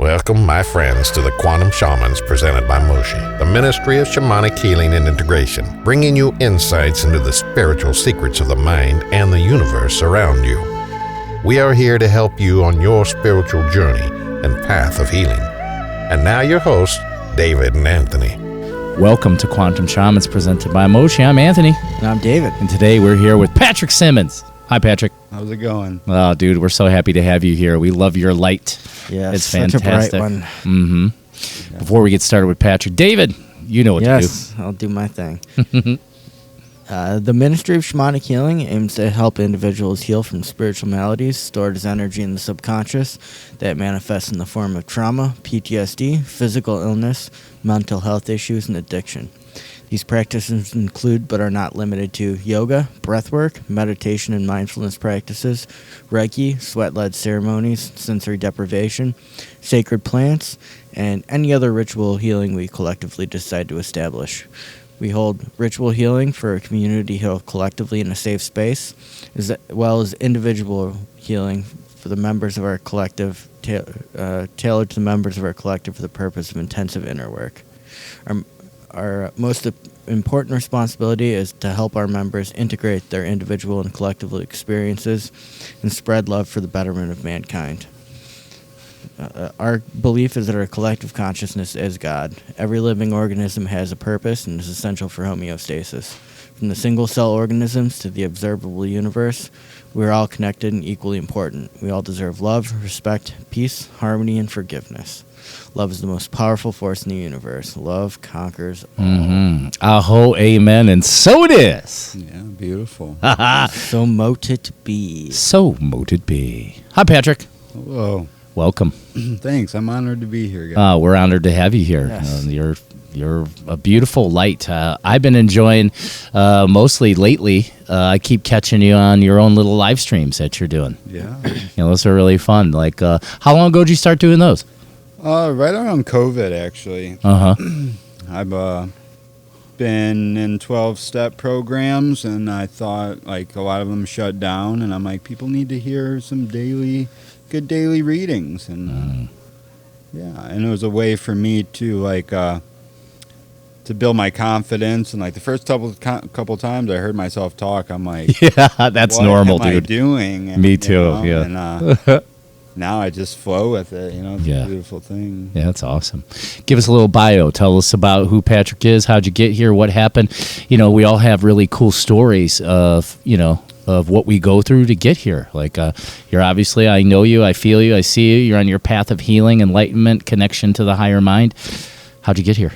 Welcome, my friends, to the Quantum Shamans presented by Moshe, the Ministry of Shamanic Healing and Integration, bringing you insights into the spiritual secrets of the mind and the universe around you. We are here to help you on your spiritual journey and path of healing. And now your hosts, David and Anthony. Welcome to Quantum Shamans presented by Moshe. I'm Anthony. And I'm David. And today we're here with Patrick Simmons. Hi, Patrick. How's it going? Oh, dude, we're so happy to have you here. We love your light. Yes, it's fantastic. Such a bright one. Mm-hmm. Yeah. Before we get started with Patrick, David, you know what to do. Yes, I'll do my thing. The Ministry of Shamanic Healing aims to help individuals heal from spiritual maladies stored as energy in the subconscious that manifests in the form of trauma, PTSD, physical illness, mental health issues, and addiction. These practices include, but are not limited to, yoga, breathwork, meditation and mindfulness practices, Reiki, sweat-led ceremonies, sensory deprivation, sacred plants, and any other ritual healing we collectively decide to establish. We hold ritual healing for a community to heal collectively in a safe space, as well as individual healing for the members of our collective, tailored to the members of our collective for the purpose of intensive inner work. Our most important responsibility is to help our members integrate their individual and collective experiences and spread love for the betterment of mankind. Our belief is that our collective consciousness is God. Every living organism has a purpose and is essential for homeostasis. From the single-cell organisms to the observable universe, we are all connected and equally important. We all deserve love, respect, peace, harmony, and forgiveness. Love is the most powerful force in the universe. Love conquers all. Mm-hmm. Aho, amen, and so it is. Yeah, beautiful. So mote it be. So mote it be. Hi, Patrick. Hello. Welcome. Thanks. I'm honored to be here, guys. We're honored to have you here. Yes. You're a beautiful light. I've been enjoying, mostly lately, I keep catching you on your own little live streams that you're doing. Yeah. Those are really fun. Like, how long ago did you start doing those? Right around COVID, actually. Uh-huh. I've been in 12-step programs, and I thought, like, a lot of them shut down, and I'm like, people need to hear some good daily readings. And, yeah, and it was a way for me to, like, to build my confidence. And, like, the first couple times I heard myself talk, I'm like, yeah, that's normal, what am dude. I doing? And, Me too, yeah. And, now I just flow with it, It's Yeah. a beautiful thing. Yeah, that's awesome. Give us a little bio. Tell us about who Patrick is, how'd you get here, what happened. We all have really cool stories of what we go through to get here. Like, you're obviously, I know you, I feel you, I see you. You're on your path of healing, enlightenment, connection to the higher mind. How'd you get here?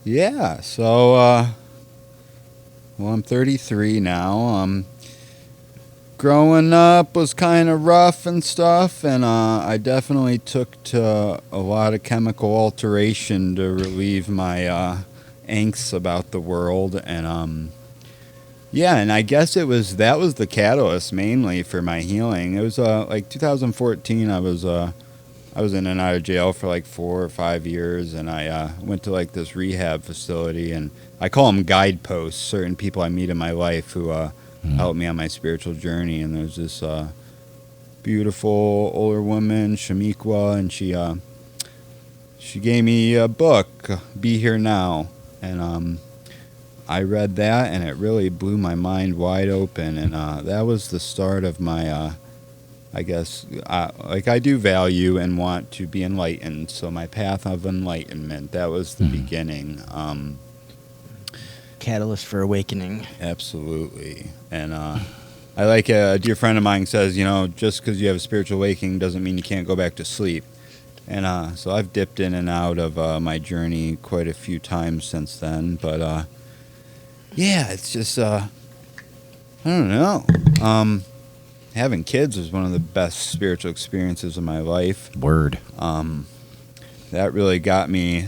Yeah, so, I'm 33 now. Growing up was kind of rough and stuff, and I definitely took to a lot of chemical alteration to relieve my angst about the world, and yeah, and I guess that was the catalyst mainly for my healing. It was like 2014. I was in and out of jail for like 4 or 5 years, and I went to like this rehab facility, and I call them guideposts. Certain people I meet in my life who helped me on my spiritual journey. And there's this beautiful older woman, Shamiqua, and she gave me a book, Be Here Now, and I read that, and it really blew my mind wide open. And that was the start of my I guess like I do value and want to be enlightened, so my path of enlightenment, that was the beginning. Catalyst for awakening. Absolutely. And I like a dear friend of mine says, just because you have a spiritual awakening doesn't mean you can't go back to sleep. And so I've dipped in and out of my journey quite a few times since then. But yeah, it's just, I don't know. Having kids was one of the best spiritual experiences of my life. Word. That really got me.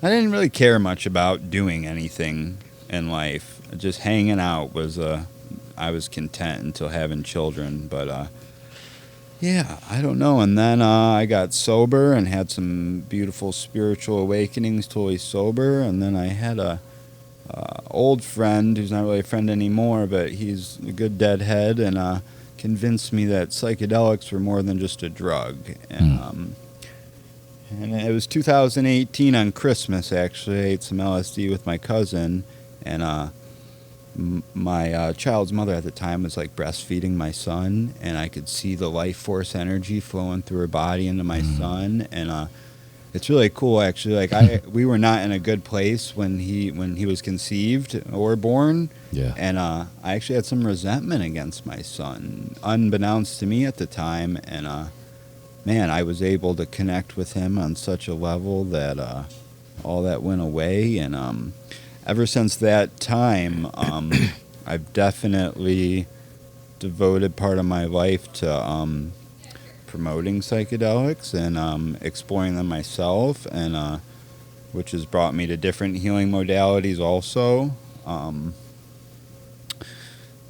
I didn't really care much about doing anything in life. Just hanging out was I was content until having children. But yeah, I don't know. And then I got sober and had some beautiful spiritual awakenings, totally sober. And then I had a old friend who's not really a friend anymore, but he's a good deadhead, and convinced me that psychedelics were more than just a drug. And And it was 2018 on Christmas, actually. I ate some LSD with my cousin, and my child's mother at the time was like breastfeeding my son, and I could see the life force energy flowing through her body into my son, and it's really cool, actually. Like we were not in a good place when he was conceived or born, Yeah. and I actually had some resentment against my son, unbeknownst to me at the time, and man, I was able to connect with him on such a level that all that went away. And ever since that time, I've definitely devoted part of my life to promoting psychedelics and exploring them myself, and which has brought me to different healing modalities also.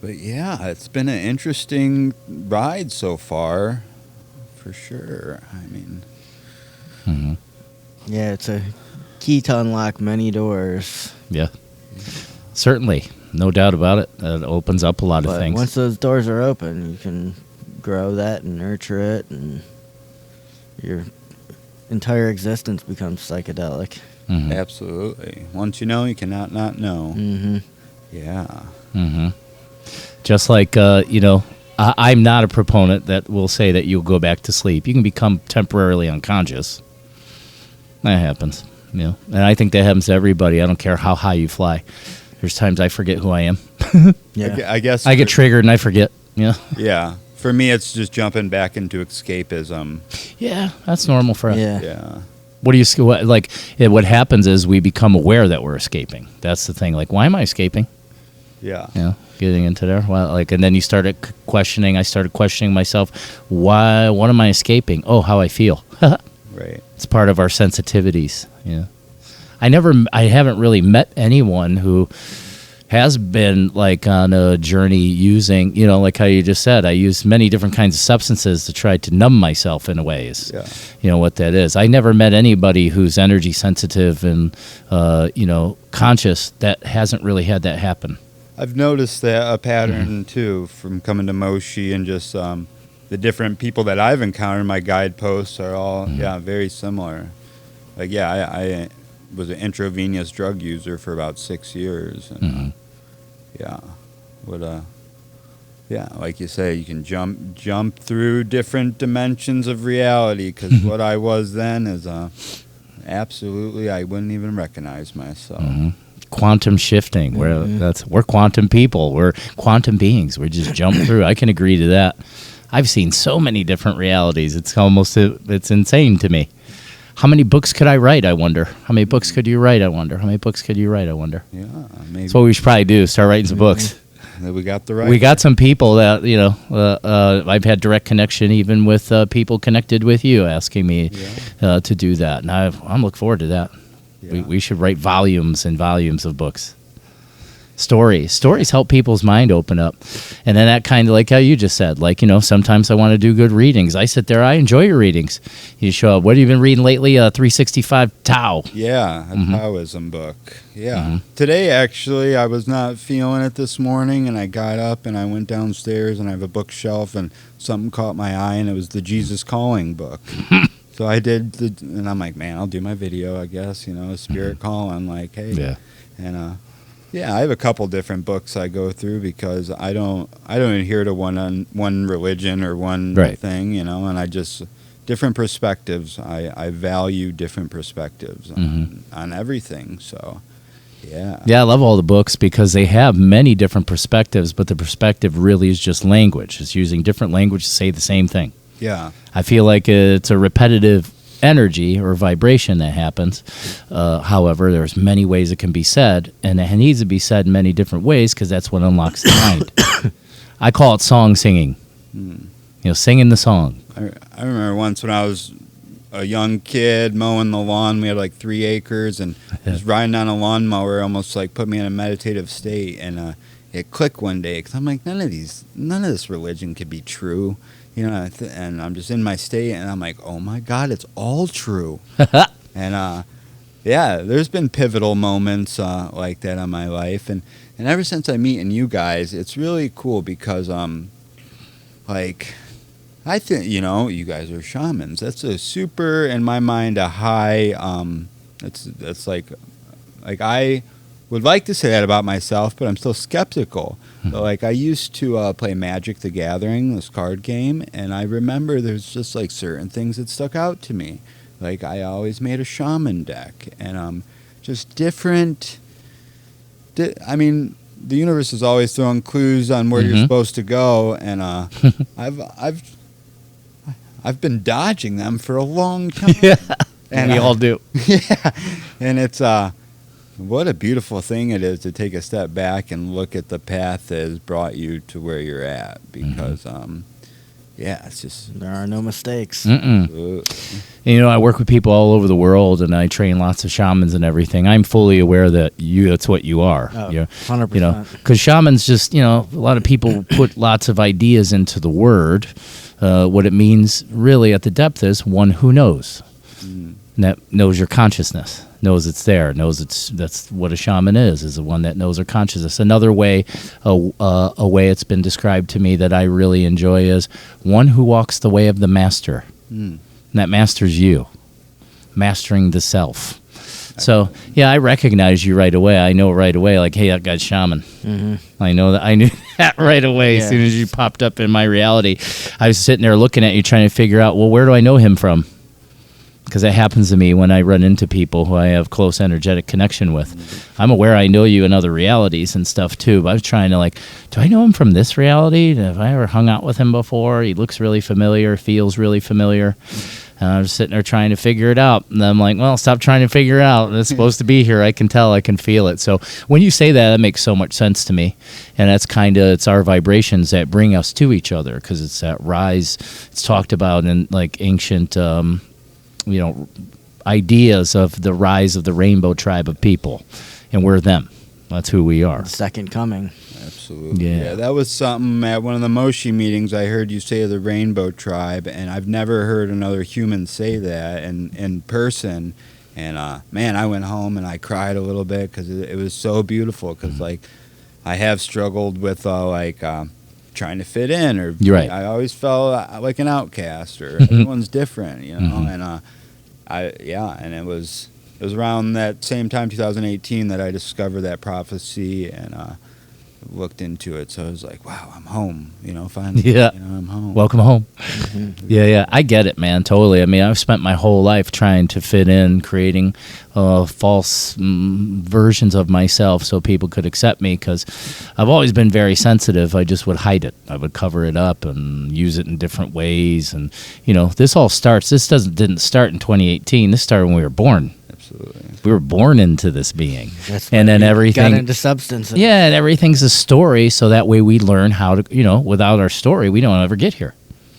But yeah, it's been an interesting ride so far. For sure. I mean, Yeah, it's a key to unlock many doors. Yeah. Certainly. No doubt about it. It opens up a lot of But things. once those doors are open, you can grow that and nurture it, and your entire existence becomes psychedelic. Mhm. absolutely. Once you know, you cannot not know. Mm-hmm. Yeah. Mm-hmm. Just like, I'm not a proponent that will say that you'll go back to sleep. You can become temporarily unconscious. That happens, and I think that happens to everybody. I don't care how high you fly. There's times I forget who I am. Yeah. I guess I get triggered and I forget. Yeah. Yeah. For me, it's just jumping back into escapism. Yeah, that's normal for us. Yeah. Yeah. What happens is we become aware that we're escaping. That's the thing. Like, why am I escaping? Yeah. Getting into there. Well, and then you started questioning. I started questioning myself. Why? What am I escaping? Oh, how I feel. Right. It's part of our sensitivities. Yeah. I haven't really met anyone who has been like on a journey using, like how you just said, I use many different kinds of substances to try to numb myself in a ways. Yeah. What that is. I never met anybody who's energy sensitive and, conscious that hasn't really had that happen. I've noticed that a pattern too from coming to Moshi, and just the different people that I've encountered. My guideposts are all very similar. Like I was an intravenous drug user for about 6 years, and like you say, you can jump through different dimensions of reality, because what I was then is absolutely, I wouldn't even recognize myself. Quantum shifting. We're quantum people. We're quantum beings. We just jump through. I can agree to that. I've seen so many different realities. It's insane to me. How many books could I write, I wonder? How many books could you write, I wonder? How many books could you write, I wonder? Yeah, maybe. That's what we should probably do, start writing some books. We got the right. We got some people that, I've had direct connection even with people connected with you asking me to do that. And I'm looking forward to that. Yeah. We should write volumes and volumes of books. Stories help people's mind open up. And then that kind of, like how you just said, like, sometimes I want to do good readings. I sit there, I enjoy your readings. You show up. What have you been reading lately? 365 Tao. Yeah, a Taoism book. Yeah. Today, actually, I was not feeling it this morning, and I got up and I went downstairs, and I have a bookshelf, and something caught my eye, and it was the Jesus Calling book. So I did, and I'm like, man, I'll do my video, I guess, Spirit Calling, like, hey. Yeah. And, I have a couple different books I go through, because I don't adhere to one religion or one thing, and I just, different perspectives. I value different perspectives on everything. So, yeah. Yeah, I love all the books because they have many different perspectives, but the perspective really is just language. It's using different language to say the same thing. Yeah. I feel like it's a repetitive energy or vibration that happens. However, there's many ways it can be said, and it needs to be said in many different ways, because that's what unlocks the mind. I call it song singing. Singing the song. I remember once when I was a young kid mowing the lawn. We had like 3 acres, and just riding on a lawnmower almost like put me in a meditative state, and it clicked one day, because I'm like, none of this religion could be true. And I'm just in my state, and I'm like, oh my God, it's all true. And there's been pivotal moments like that in my life, and ever since I'm meeting you guys, it's really cool, because I think, you guys are shamans. That's a super, in my mind, a high, that's like I would like to say that about myself, but I'm still skeptical. But like I used to play Magic the Gathering, this card game, and I remember there's just like certain things that stuck out to me. Like I always made a shaman deck, and just different. I mean, the universe is always throwing clues on where you're supposed to go, and I've been dodging them for a long time. Yeah, and we all do. Yeah, and it's what a beautiful thing it is to take a step back and look at the path that has brought you to where you're at, because it's just There are no mistakes. And, I work with people all over the world, and I train lots of shamans and everything. I'm fully aware that that's what you are. Oh, You're- 100%. because shamans just, a lot of people put lots of ideas into the word. What it means really at the depth is one who knows. And that knows your consciousness, knows it's there, knows that's what a shaman is the one that knows their consciousness. Another way, a way it's been described to me that I really enjoy is one who walks the way of the master. And that master's you, mastering the self. So, I recognize you right away. I know right away, like, hey, that guy's shaman. I know that. I knew that right away as soon as you popped up in my reality. I was sitting there looking at you, trying to figure out, well, where do I know him from? Because that happens to me when I run into people who I have close energetic connection with. I'm aware I know you in other realities and stuff too, but I was trying to do I know him from this reality? Have I ever hung out with him before? He looks really familiar, feels really familiar. And I was sitting there trying to figure it out. And I'm like, well, stop trying to figure it out. It's supposed to be here. I can tell. I can feel it. So when you say that, it makes so much sense to me. And that's it's our vibrations that bring us to each other, because it's that rise. It's talked about in like ancient ideas of the rise of the rainbow tribe of people, and we're them. That's who we are. The second coming. Absolutely. Yeah. That was something at one of the Moshi meetings I heard you say the rainbow tribe, and I've never heard another human say that in person. And man, I went home and I cried a little bit because it was so beautiful, because like I have struggled with trying to fit in, or You're right. I always felt like an outcast, or everyone's different, and and it was around that same time, 2018, that I discovered that prophecy and looked into it. So I was like, wow, I'm home, finally. Yeah. I'm home. Welcome home. Yeah. I get it, man. Totally. I mean, I've spent my whole life trying to fit in, creating false versions of myself so people could accept me, because I've always been very sensitive. I just would hide it. I would cover it up and use it in different ways. And, this didn't start in 2018. This started when we were born. Absolutely. We were born into this being. That's and then everything got into substance. Yeah, and everything's a story, so that way we learn how to, without our story, we don't ever get here.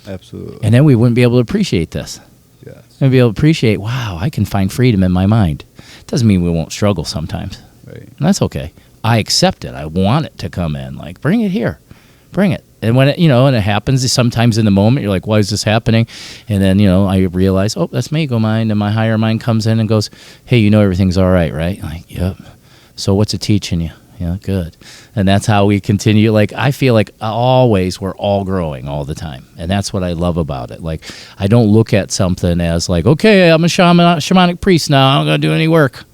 Absolutely. And then we wouldn't be able to appreciate this. Yes. We'd be able to appreciate, wow, I can find freedom in my mind. Doesn't mean we won't struggle sometimes. Right. And that's okay. I accept it. I want it to come in. Like, bring it here. Bring it. And when it, and it happens, sometimes in the moment, you're like, why is this happening? And then, I realize, oh, that's my ego mind. And my higher mind comes in and goes, hey, everything's all right, right? Like, yep. So what's it teaching you? Yeah, good. And that's how we continue. Like, I feel like always we're all growing all the time. And that's what I love about it. Like, I don't look at something as like, okay, I'm a shamanic priest now. I don't got to do any work.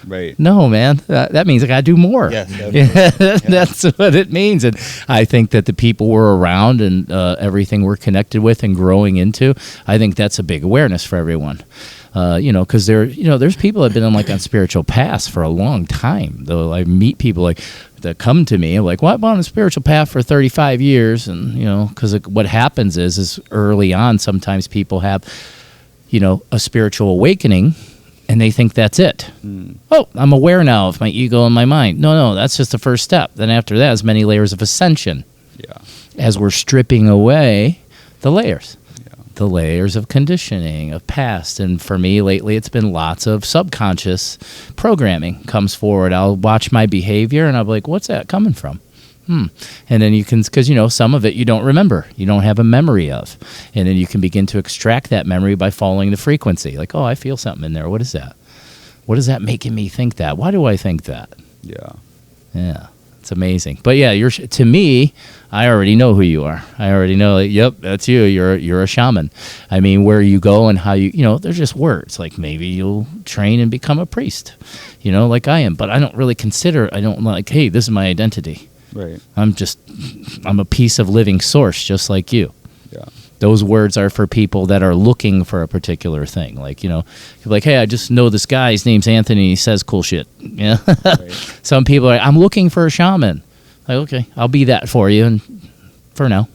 Right. No, man. That means I got to do more. Yes. That's what it means. And I think that the people we're around and everything we're connected with and growing into, I think that's a big awareness for everyone. Because there's people that have been on spiritual paths for a long time. Though I meet people that come to me like, well, I've been on a spiritual path for 35 years. And, because what happens is early on, sometimes people have, a spiritual awakening, and they think that's it. Oh, I'm aware now of my ego and my mind. No, that's just the first step. Then after that, there's many layers of ascension. Yeah. As we're stripping away the layers. The layers of conditioning, of past. And for me, lately, it's been lots of subconscious programming comes forward. I'll watch my behavior, and I'll be like, what's that coming from? And then you can, because, some of it you don't remember. You don't have a memory of. And then you can begin to extract that memory by following the frequency. Like, oh, I feel something in there. What is that? What is that making me think that? Why do I think that? Yeah. Yeah. It's amazing. But yeah, to me, I already know who you are. I already know, like, yep, that's you. You're a shaman. I mean, where you go and how there's just words. Like maybe you'll train and become a priest, like I am. But I don't really hey, this is my identity. Right. I'm a piece of living source, just like you. Yeah. Those words are for people that are looking for a particular thing. Like, you're like, hey, I just know this guy. His name's Anthony. He says cool shit. Yeah. Right. Some people are like, I'm looking for a shaman. Like, okay, I'll be that for you. And for now.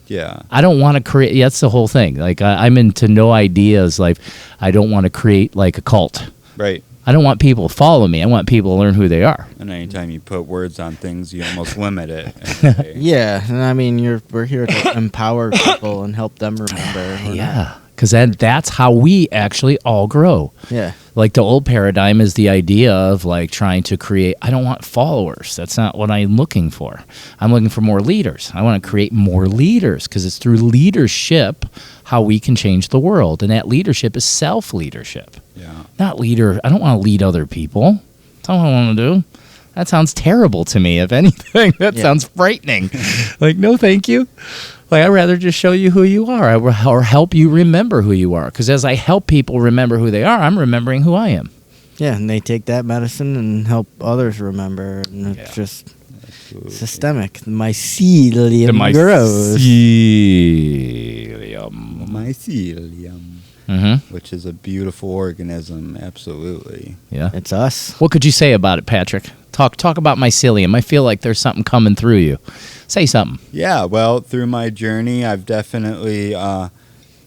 Yeah. I don't want to create. Yeah, that's the whole thing. Like, I'm into no ideas. Like, I don't want to create like a cult. Right. I don't want people to follow me. I want people to learn who they are. And anytime you put words on things, you almost limit it. Yeah, and I mean, we're here to empower people and help them remember. Yeah, because that's how we actually all grow. Yeah. Like the old paradigm is the idea of like trying to create, I don't want followers. That's not what I'm looking for. I'm looking for more leaders. I want to create more leaders because it's through leadership how we can change the world. And that leadership is self-leadership. Yeah. Not leader. I don't want to lead other people. That's not what I want to do. That sounds terrible to me, if anything. That sounds frightening. Like, no, thank you. Like, I'd rather just show you who you are or help you remember who you are. Because as I help people remember who they are, I'm remembering who I am. Yeah, and they take that medicine and help others remember. And it's just systemic. The mycelium grows. Mycelium. Mm-hmm. Which is a beautiful organism, absolutely. Yeah. It's us. What could you say about it, Patrick? Talk about mycelium. I feel like there's something coming through you. Say something. Yeah, well, through my journey, I've definitely,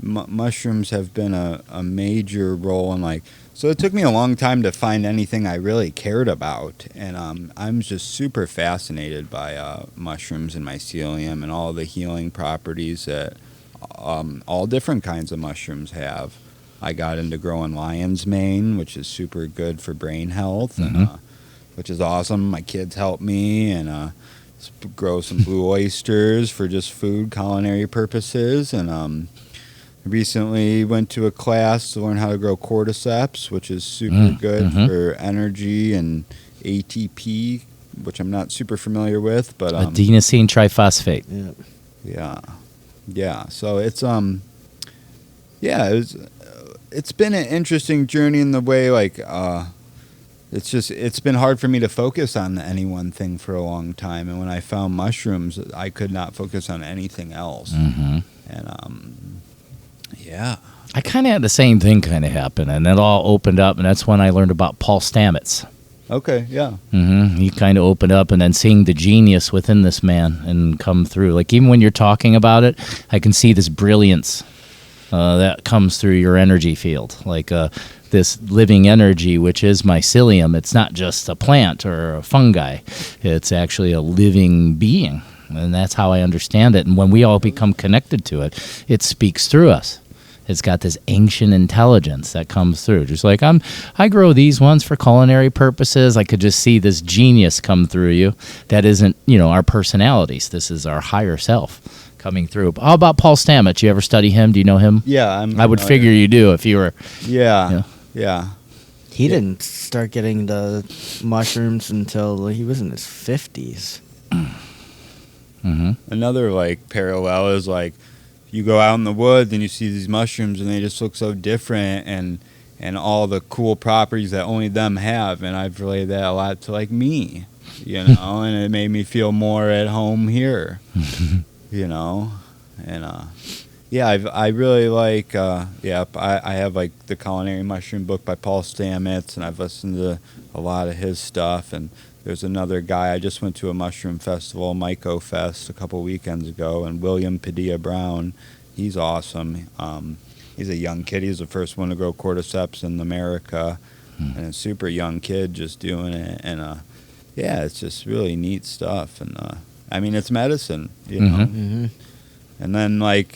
mushrooms have been a major role in so it took me a long time to find anything I really cared about. And I'm just super fascinated by mushrooms and mycelium and all the healing properties that all different kinds of mushrooms have. I got into growing lion's mane, which is super good for brain health, and which is awesome. My kids helped me, and grow some blue oysters for just food, culinary purposes. And recently went to a class to learn how to grow cordyceps, which is super good for energy and ATP, which I'm not super familiar with, but adenosine triphosphate. Yeah. Yeah, so it's it's been an interesting journey in the way it's been hard for me to focus on any one thing for a long time, and when I found mushrooms, I could not focus on anything else. And I kind of had the same thing kind of happen, and it all opened up, and that's when I learned about Paul Stamets. Okay, yeah. He kind of opened up, and then seeing the genius within this man and come through. Like, even when you're talking about it, I can see this brilliance that comes through your energy field. Like this living energy, which is mycelium. It's not just a plant or a fungi. It's actually a living being, and that's how I understand it. And when we all become connected to it, it speaks through us. It's got this ancient intelligence that comes through. Just like I grow these ones for culinary purposes. I could just see this genius come through you. That isn't, our personalities. This is our higher self coming through. How about Paul Stamets? You ever study him? Do you know him? Yeah. I would figure you do if you were. Yeah. He didn't start getting the mushrooms until he was in his 50s. Another parallel is you go out in the woods and you see these mushrooms and they just look so different and all the cool properties that only them have, and I've related that a lot to me, and it made me feel more at home here, and I really I have the Culinary Mushroom book by Paul Stamets, and I've listened to a lot of his stuff. And there's another guy, I just went to a mushroom festival, Myco Fest, a couple weekends ago, and William Padilla Brown, he's awesome. He's a young kid. He's the first one to grow cordyceps in America, and a super young kid just doing it. And it's just really neat stuff. And I mean, it's medicine, know. And then I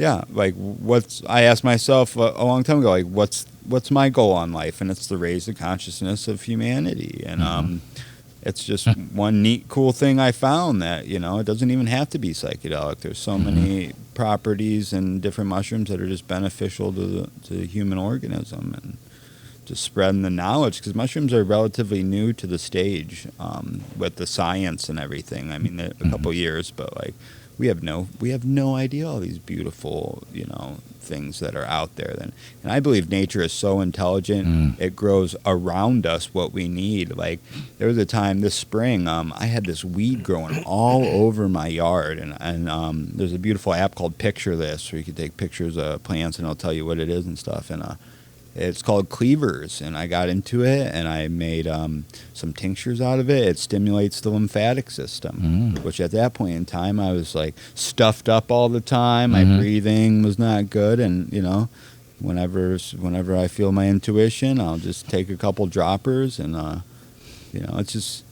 asked myself a long time ago, what's my goal on life? And it's to raise the consciousness of humanity. And it's just one neat, cool thing I found that, it doesn't even have to be psychedelic. There's so many properties and different mushrooms that are just beneficial to the human organism. And just spreading the knowledge, because mushrooms are relatively new to the stage with the science and everything. I mean, a couple years, but like we have no idea all these beautiful, things that are out there. And I believe nature is so intelligent. It grows around us what we need. Like there was a time this spring, I had this weed growing all over my yard, and there's a beautiful app called Picture This where you can take pictures of plants and it'll tell you what it is and stuff. And it's called Cleavers, and I got into it, and I made some tinctures out of it. It stimulates the lymphatic system, which at that point in time, I was like stuffed up all the time. My breathing was not good, and whenever I feel my intuition, I'll just take a couple droppers, and it's just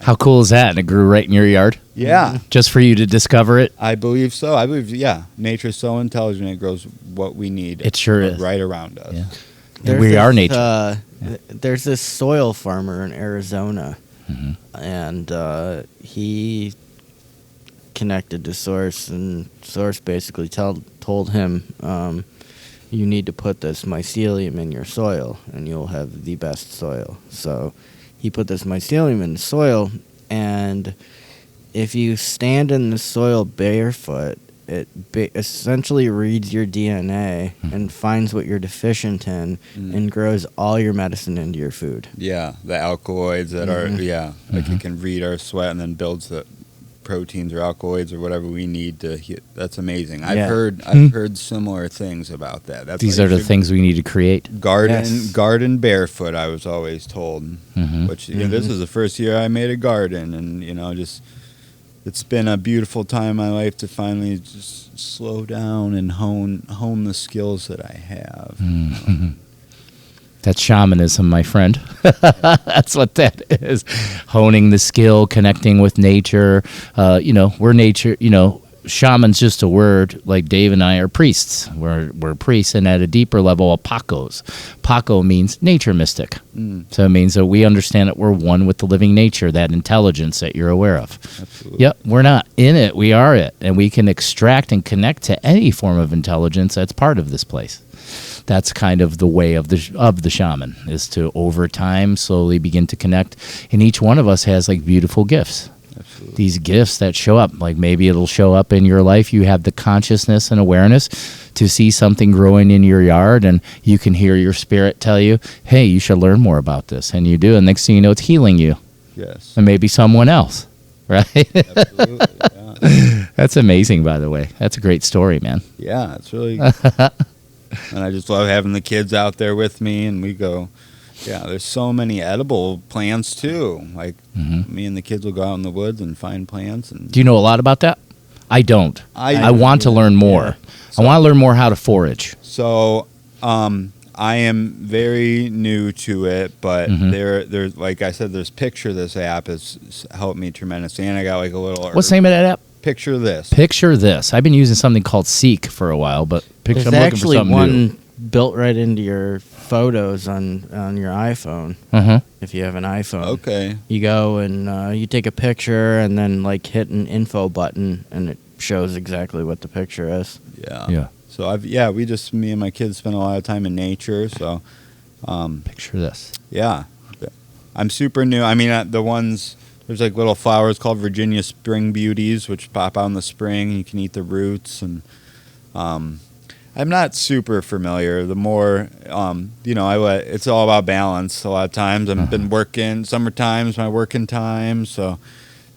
How cool is that? And it grew right in your yard? Yeah. Just for you to discover it? I believe so. I believe, nature's so intelligent, it grows what we need. It sure is. Right around us. Yeah. We are nature. There's this soil farmer in Arizona, and he connected to Source, and Source basically told him, you need to put this mycelium in your soil, and you'll have the best soil. So he put this mycelium in the soil, and if you stand in the soil barefoot, it essentially reads your DNA and finds what you're deficient in and grows all your medicine into your food. Yeah, the alkaloids that are, like it can read our sweat and then builds the proteins or alkaloids or whatever we need to heal. That's amazing. I've heard similar things about that. These are the things we need to create. Garden barefoot, I was always told. Which this is the first year I made a garden, and it's been a beautiful time in my life to finally just slow down and hone the skills that I have. That's shamanism, my friend. That's what that is. Honing the skill, connecting with nature. We're nature, shaman's just a word. Like Dave and I are priests. We're priests, and at a deeper level, Pacos. Paco means nature mystic. So it means that we understand that we're one with the living nature, that intelligence that you're aware of. Absolutely. Yep, we're not in it, we are it. And we can extract and connect to any form of intelligence that's part of this place. That's kind of the way of the shaman, is to over time slowly begin to connect. And each one of us has like beautiful gifts. Absolutely. These gifts that show up, like maybe it'll show up in your life. You have the consciousness and awareness to see something growing in your yard, and you can hear your spirit tell you, hey, you should learn more about this. And you do, and next thing you know, it's healing you. Yes. And maybe someone else, right? Absolutely, yeah. That's amazing, by the way. That's a great story, man. Yeah, it's really and I just love having the kids out there with me, and we go, there's so many edible plants too. Like me and the kids will go out in the woods and find plants. And do you know a lot about that? I don't. I want to learn more. Yeah. So, I want to learn more how to forage. So I am very new to it, but there's like I said, there's Picture This app has helped me tremendously, and I got like a little. What's the name of that app? Picture This. Picture This. I've been using something called Seek for a while, but There's I'm looking actually for something one new. built right into your photos on your iPhone. If you have an iPhone, Okay. you go and you take a picture and then like hit an info button, and it shows exactly what the picture is. Yeah. So me and my kids spend a lot of time in nature. So Picture This. yeah, I'm super new. I mean, the ones. There's like little flowers called Virginia Spring Beauties, which pop out in the spring. You can eat the roots, and I'm not super familiar. The more, it's all about balance. A lot of times I've been working. Summertime's my working time, so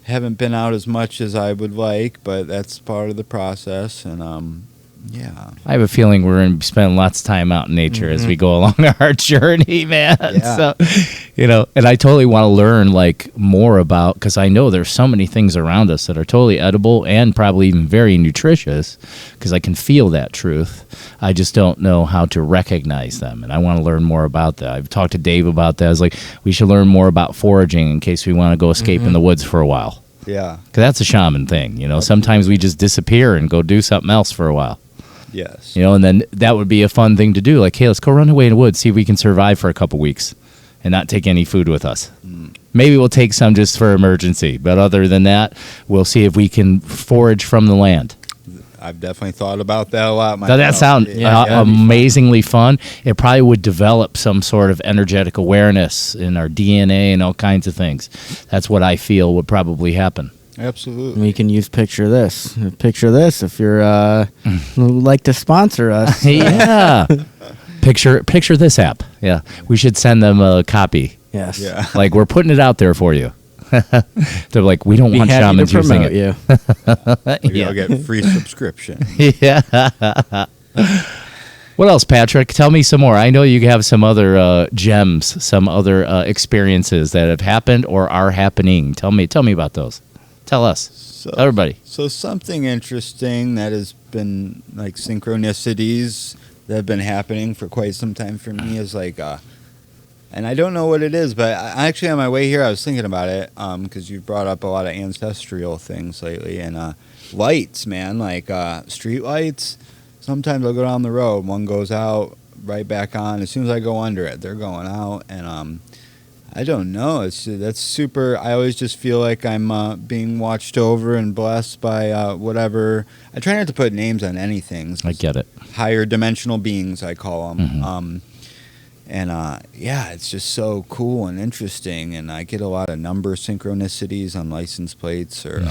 haven't been out as much as I would like, but that's part of the process. And I have a feeling we're going to be spending lots of time out in nature as we go along our journey, man. Yeah. So, and I totally want to learn like more about, because I know there's so many things around us that are totally edible and probably even very nutritious, because I can feel that truth. I just don't know how to recognize them, and I want to learn more about that. I've talked to Dave about that. I was like, we should learn more about foraging in case we want to go escape in the woods for a while. Yeah. Because that's a shaman thing, Sometimes we just disappear and go do something else for a while. Yes. And then that would be a fun thing to do. Like, hey, let's go run away in the woods, see if we can survive for a couple weeks and not take any food with us. Maybe we'll take some just for emergency. But other than that, we'll see if we can forage from the land. I've definitely thought about that a lot Does that myself. sound Yeah, amazingly fun? It probably would develop some sort of energetic awareness in our DNA and all kinds of things. That's what I feel would probably happen. absolutely. We can use picture this. Picture this if you're would like to sponsor us. Yeah. Picture this app. Yeah. We should send them a copy. Yes. Yeah. Like, we're putting it out there for you. They're like, we don't Be want happy shamans to using promote it. you. Maybe Yeah. I'll get free subscription. Yeah. What else, Patrick? Tell me some more. I know you have some other gems, some other experiences that have happened or are happening. Tell me about those. Tell us, So, everybody. So something interesting that has been like synchronicities that have been happening for quite some time for me is like, and I don't know what it is, but I actually on my way here I was thinking about it because you've brought up a lot of ancestral things lately and lights, man, like street lights. Sometimes I'll go down the road, one goes out, right back on. As soon as I go under it, they're going out, and I don't know. That's super. I always just feel like I'm being watched over and blessed by whatever. I try not to put names on anything. I get it. Higher dimensional beings, I call them. Mm-hmm. Yeah, it's just so cool and interesting. And I get a lot of number synchronicities on license plates or,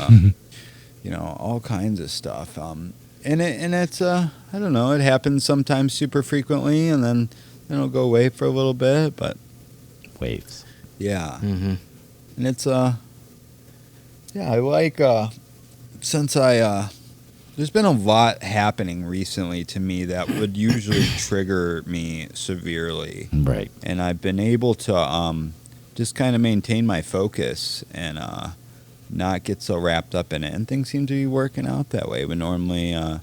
all kinds of stuff. And it's I don't know. It happens sometimes super frequently, and then it'll go away for a little bit. But Waves. yeah, Mm-hmm. and it's I like since there's been a lot happening recently to me that would usually trigger me severely, Right. and I've been able to just kind of maintain my focus and not get so wrapped up in it, and things seem to be working out that way. But normally, I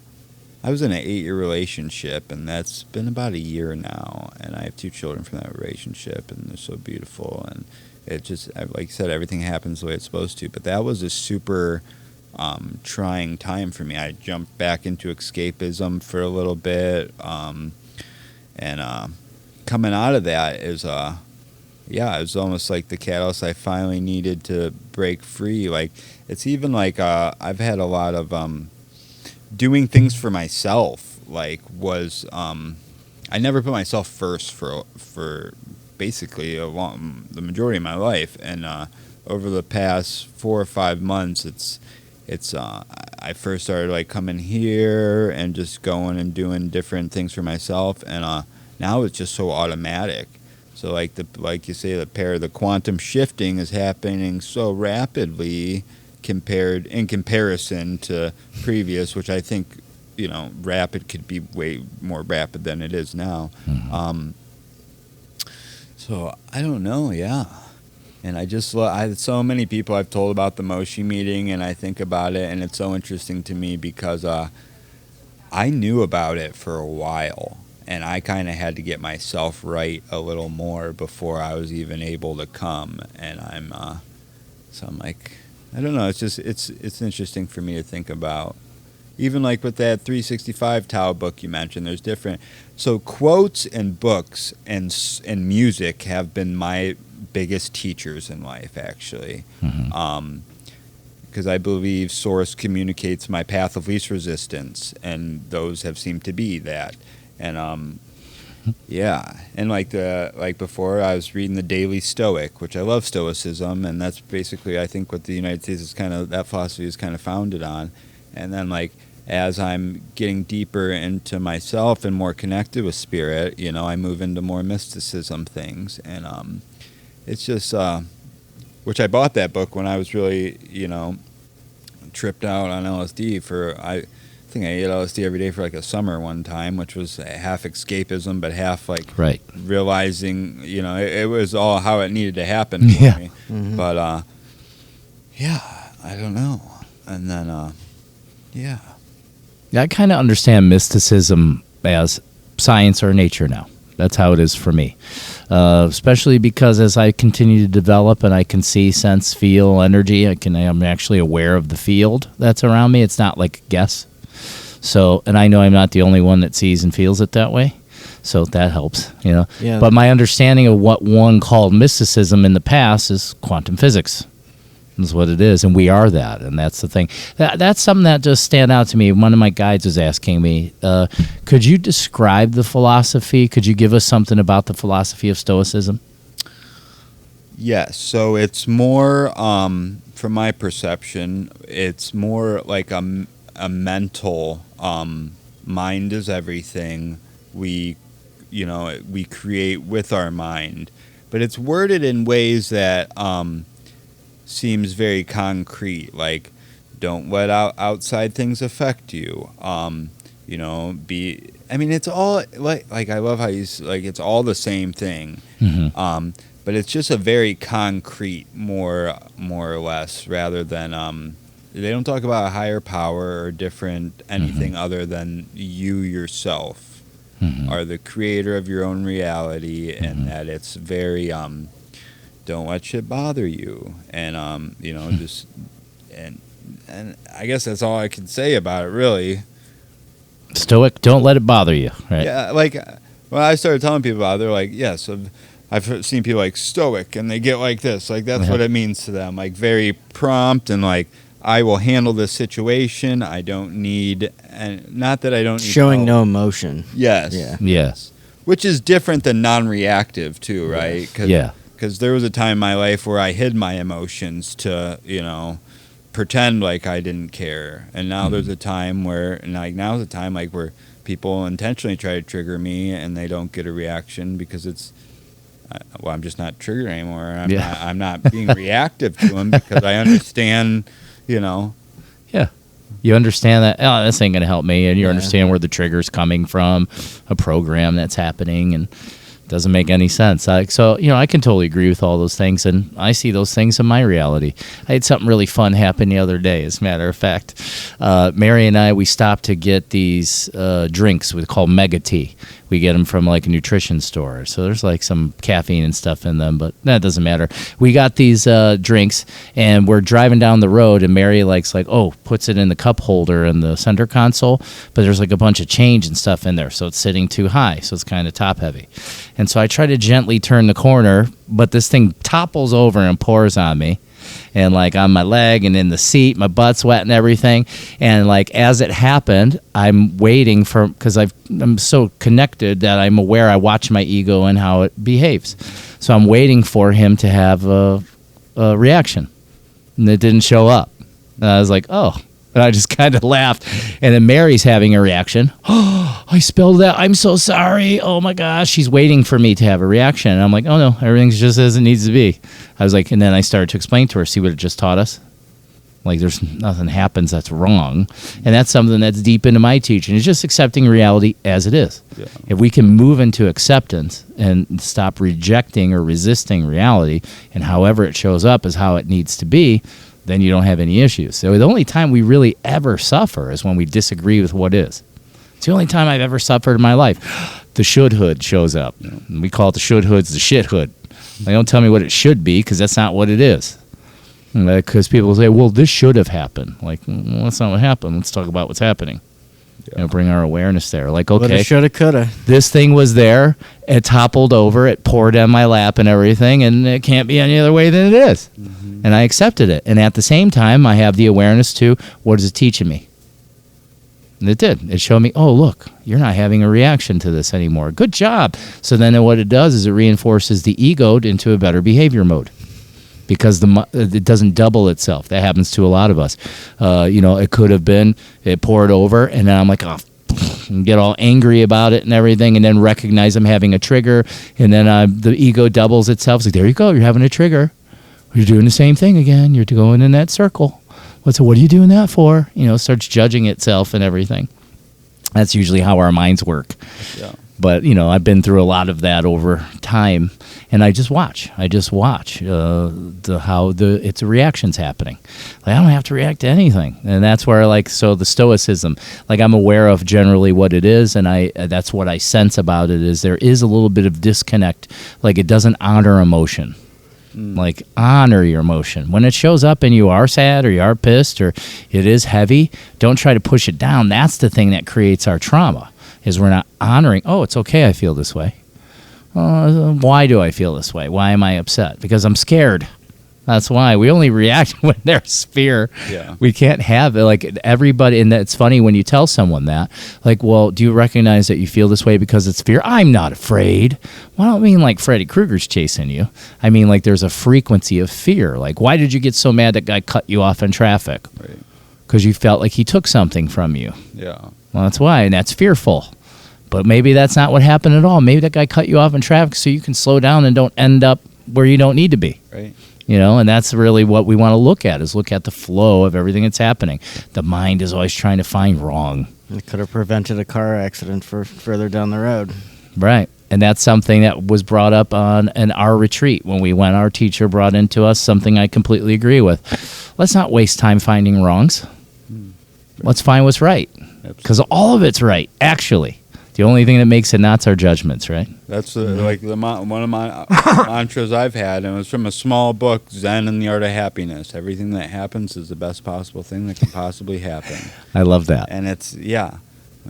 was in an 8-year relationship, and that's been about a year now, and I have 2 children from that relationship, and they're so beautiful, and it just, like you said, everything happens the way it's supposed to. But that was a super trying time for me. I jumped back into escapism for a little bit, and coming out of that is it was almost like the catalyst I finally needed to break free. Like, it's even like I've had a lot of doing things for myself. Like, I never put myself first for basically the majority of my life. And over the past 4 or 5 months, it's I first started like coming here and just going and doing different things for myself, and now it's just so automatic. So like you say, the quantum shifting is happening so rapidly in comparison to previous, which I think, rapid could be way more rapid than it is now. Mm-hmm. So I don't know, yeah. And I so many people I've told about the Moshi meeting, and I think about it, and it's so interesting to me because I knew about it for a while. And I kind of had to get myself right a little more before I was even able to come. And I'm like, I don't know. It's just it's interesting for me to think about. Even like with that 365 Tao book you mentioned, there's different. So quotes and books and music have been my biggest teachers in life, actually. Mm-hmm. Because I believe Source communicates my path of least resistance, and those have seemed to be that. And and like before, I was reading the Daily Stoic, which I love Stoicism, and that's basically, I think, what the United States is that philosophy is kind of founded on. And then like as I'm getting deeper into myself and more connected with spirit, I move into more mysticism things, and it's just which I bought that book when I was really tripped out on LSD I think I ate LSD every day for like a summer one time, which was half escapism, but half like realizing, it was all how it needed to happen for me. Mm-hmm. But, I don't know. And then, Yeah, I kind of understand mysticism as science or nature now. That's how it is for me. Especially because as I continue to develop and I can see, sense, feel, energy, I'm actually aware of the field that's around me. It's not like a guess. So, and I know I'm not the only one that sees and feels it that way. So that helps, Yeah. But my understanding of what one called mysticism in the past is quantum physics. Is what it is, and we are that, and that's the thing. That's something that just stand out to me. One of my guides was asking me, could you describe the philosophy? Could you give us something about the philosophy of Stoicism? Yes, so it's more, from my perception, it's more like a mental, mind is everything. We create with our mind, but it's worded in ways that seems very concrete, like don't let outside things affect you. It's all like I love how it's all the same thing. Mm-hmm. But it's just a very concrete, more or less, rather than they don't talk about a higher power or different anything other than you yourself are the creator of your own reality, and that it's very don't let shit bother you, and just and I guess that's all I can say about it, really. Stoic, don't let it bother you, right? Yeah, like when I started telling people about it, they're like, yes. I've seen people like stoic, and they get like this, like that's what it means to them, like very prompt and like I will handle this situation. I don't need, and not that I don't need Showing help. no emotion. Yes. Yeah. Yes. Which is different than non-reactive too, right? Yeah. Because there was a time in my life where I hid my emotions to, pretend like I didn't care. And now there's a time where, now's a time like where people intentionally try to trigger me and they don't get a reaction because it's, I'm just not triggered anymore. I'm not being reactive to them because I understand, Yeah. You understand that, oh, this ain't going to help me, and you understand where the trigger's coming from, a program that's happening, and doesn't make any sense. I can totally agree with all those things, and I see those things in my reality. I had something really fun happen the other day, as a matter of fact. Mary and I, we stopped to get these drinks called Mega Tea. We get them from like a nutrition store. So there's like some caffeine and stuff in them, but that doesn't matter. We got these drinks, and we're driving down the road, and Mary puts it in the cup holder in the center console, but there's like a bunch of change and stuff in there, so it's sitting too high, so it's kind of top heavy. And so I try to gently turn the corner, but this thing topples over and pours on me. And like on my leg and in the seat, my butt's wet and everything. And like as it happened, I'm waiting because I'm so connected that I'm aware. I watch my ego and how it behaves. So I'm waiting for him to have a reaction, and it didn't show up. And I was like, oh. And I just kind of laughed. And then Mary's having a reaction. Oh, I spilled that. I'm so sorry. Oh, my gosh. She's waiting for me to have a reaction. And I'm like, oh, no, everything's just as it needs to be. I was like, and then I started to explain to her, see what it just taught us? Like, there's nothing happens that's wrong. And that's something that's deep into my teaching. It's just accepting reality as it is. Yeah. If we can move into acceptance and stop rejecting or resisting reality, and however it shows up is how it needs to be, then you don't have any issues. So the only time we really ever suffer is when we disagree with what is. It's the only time I've ever suffered in my life. The should-hood shows up. And we call it the should-hoods the shit-hood. They don't tell me what it should be because that's not what it is. Because people say, well, this should have happened. Like, well, that's not what happened. Let's talk about what's happening. Yeah. Bring our awareness there. Like, okay, shoulda, coulda. This thing was there. It toppled over. It poured on my lap and everything, and it can't be any other way than it is. Mm-hmm. And I accepted it. And at the same time, I have the awareness to what is it teaching me? And it did. It showed me, oh, look, you're not having a reaction to this anymore. Good job. So then what it does is it reinforces the ego into a better behavior mode. Because it doesn't double itself. That happens to a lot of us. It could have been, it poured over, and then I'm like, oh, and get all angry about it and everything, and then recognize I'm having a trigger, and then the ego doubles itself. It's like, there you go, you're having a trigger. You're doing the same thing again. You're going in that circle. What are you doing that for? Starts judging itself and everything. That's usually how our minds work. Yeah. But, I've been through a lot of that over time, and I just watch. How its reactions happening. Like, I don't have to react to anything. And that's where, the Stoicism, I'm aware of generally what it is, and that's what I sense about it is there is a little bit of disconnect. Like, it doesn't honor emotion. Like, honor your emotion. When it shows up and you are sad or you are pissed or it is heavy, don't try to push it down. That's the thing that creates our trauma. Is we're not honoring, oh, it's okay I feel this way. Why do I feel this way? Why am I upset? Because I'm scared. That's why we only react when there's fear. Yeah. We can't have it like everybody. And it's funny when you tell someone that, like, well, do you recognize that you feel this way because it's fear? I'm not afraid. Well, I don't mean like Freddy Krueger's chasing you. I mean, like, there's a frequency of fear. Like, why did you get so mad that guy cut you off in traffic? Right. Because you felt like he took something from you. Yeah. Well, that's why. And that's fearful. But maybe that's not what happened at all. Maybe that guy cut you off in traffic so you can slow down and don't end up where you don't need to be. Right. You know, and that's really what we want to look at, is look at the flow of everything that's happening. The mind is always trying to find wrong. It could have prevented a car accident for further down the road. Right. And that's something that was brought up in our retreat when we went. Our teacher brought into us something I completely agree with. Let's not waste time finding wrongs. Let's find what's right. Because all of it's right, actually. The only thing that makes it not's our judgments, right? That's like one of my mantras I've had, and it was from a small book, Zen and the Art of Happiness. Everything that happens is the best possible thing that can possibly happen. I love that. And it's, yeah.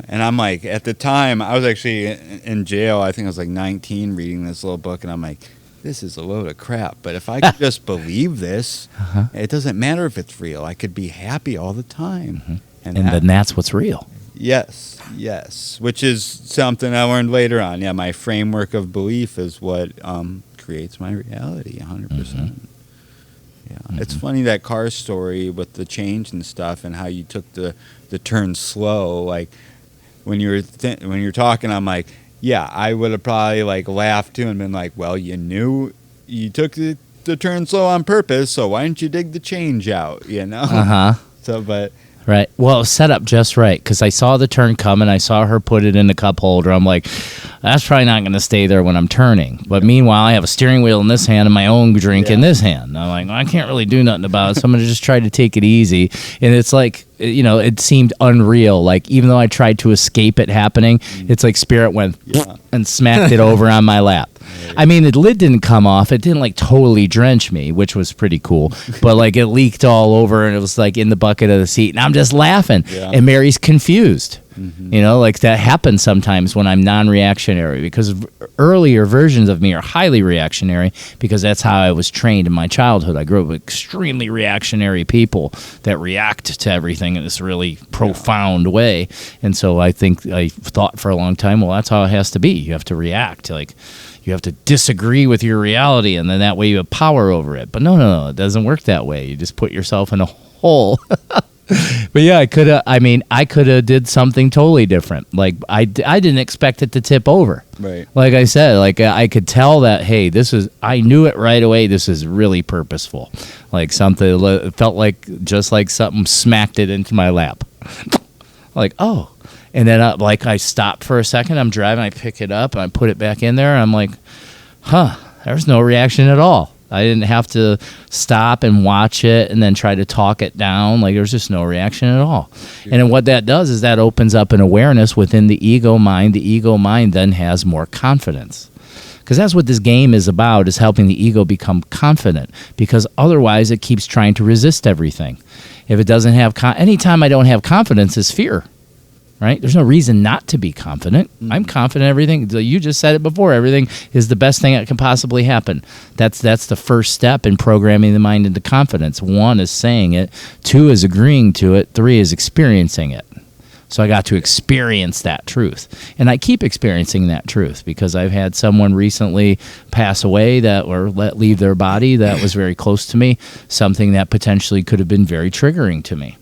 And I'm like, at the time, I was actually in jail. I think I was like 19 reading this little book, and I'm like, this is a load of crap. But if I could just believe this, it doesn't matter if it's real. I could be happy all the time. And then that's what's real. Yes, which is something I learned later on. Yeah, my framework of belief is what creates my reality, 100%. Yeah, it's funny, that car story with the change and stuff, and how you took the turn slow. Like when you were talking, I'm like, yeah, I would have probably like laughed too and been like, well, you knew you took the turn slow on purpose, so why didn't you dig the change out? You know. So, but. Right. Well, it was set up just right, because I saw the turn coming. I saw her put it in the cup holder. I'm like, that's probably not going to stay there when I'm turning. But meanwhile, I have a steering wheel in this hand and my own drink in this hand. I'm like, well, I can't really do nothing about it, so I'm going to just try to take it easy. And it's like, you know, it seemed unreal. Like, even though I tried to escape it happening, it's like spirit went and smacked it over on my lap. I mean, the lid didn't come off. It didn't like totally drench me, which was pretty cool. But like, it leaked all over, and it was like in the bucket of the seat. And I'm just laughing. Yeah. And Mary's confused. You know, like that happens sometimes when I'm non-reactionary, because earlier versions of me are highly reactionary, because that's how I was trained in my childhood. I grew up with extremely reactionary people that react to everything in this really profound way. And so I think I thought for a long time, well, that's how it has to be. You have to react. Like, you have to disagree with your reality, and then that way you have power over it. But no, it doesn't work that way. You just put yourself in a hole. But yeah, I could have did something totally different. Like, I didn't expect it to tip over. Right. Like I said, like I could tell that, hey, I knew it right away. This is really purposeful. Like something, it felt like just like something smacked it into my lap. Like, oh. And then like I stopped for a second. I'm driving. I pick it up and I put it back in there. And I'm like, there's no reaction at all. I didn't have to stop and watch it and then try to talk it down. Like, there's just no reaction at all. And then what that does is that opens up an awareness within the ego mind. The ego mind then has more confidence. Because that's what this game is about, is helping the ego become confident. Because otherwise it keeps trying to resist everything. If it doesn't have anytime I don't have confidence is fear. Right? There's no reason not to be confident. I'm confident in everything. You just said it before. Everything is the best thing that can possibly happen. That's the first step in programming the mind into confidence. 1 is saying it. 2 is agreeing to it. 3 is experiencing it. So I got to experience that truth. And I keep experiencing that truth, because I've had someone recently pass away leave their body that was very close to me, something that potentially could have been very triggering to me.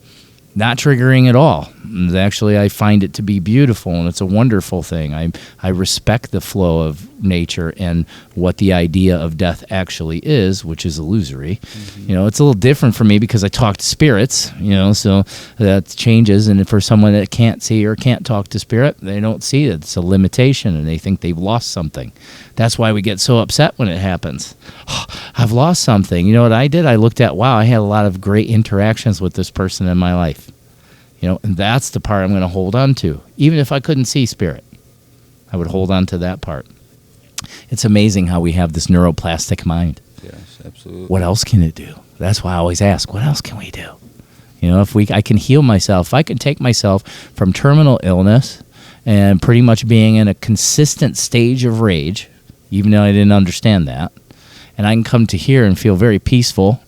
Not triggering at all. Actually, I find it to be beautiful, and it's a wonderful thing. I respect the flow of nature and what the idea of death actually is, which is illusory. You know, it's a little different for me because I talk to spirits, you know, so that changes. And for someone that can't see or can't talk to spirit, they don't see it. It's a limitation, and they think they've lost something. That's why we get so upset when it happens. I've lost something. You know what I did? I looked at, wow, I had a lot of great interactions with this person in my life. You know, and that's the part I'm going to hold on to. Even if I couldn't see spirit, I would hold on to that part. It's amazing how we have this neuroplastic mind. Yes, absolutely. What else can it do? That's why I always ask, what else can we do? You know, I can heal myself. If I can take myself from terminal illness and pretty much being in a consistent stage of rage, even though I didn't understand that, and I can come to here and feel very peaceful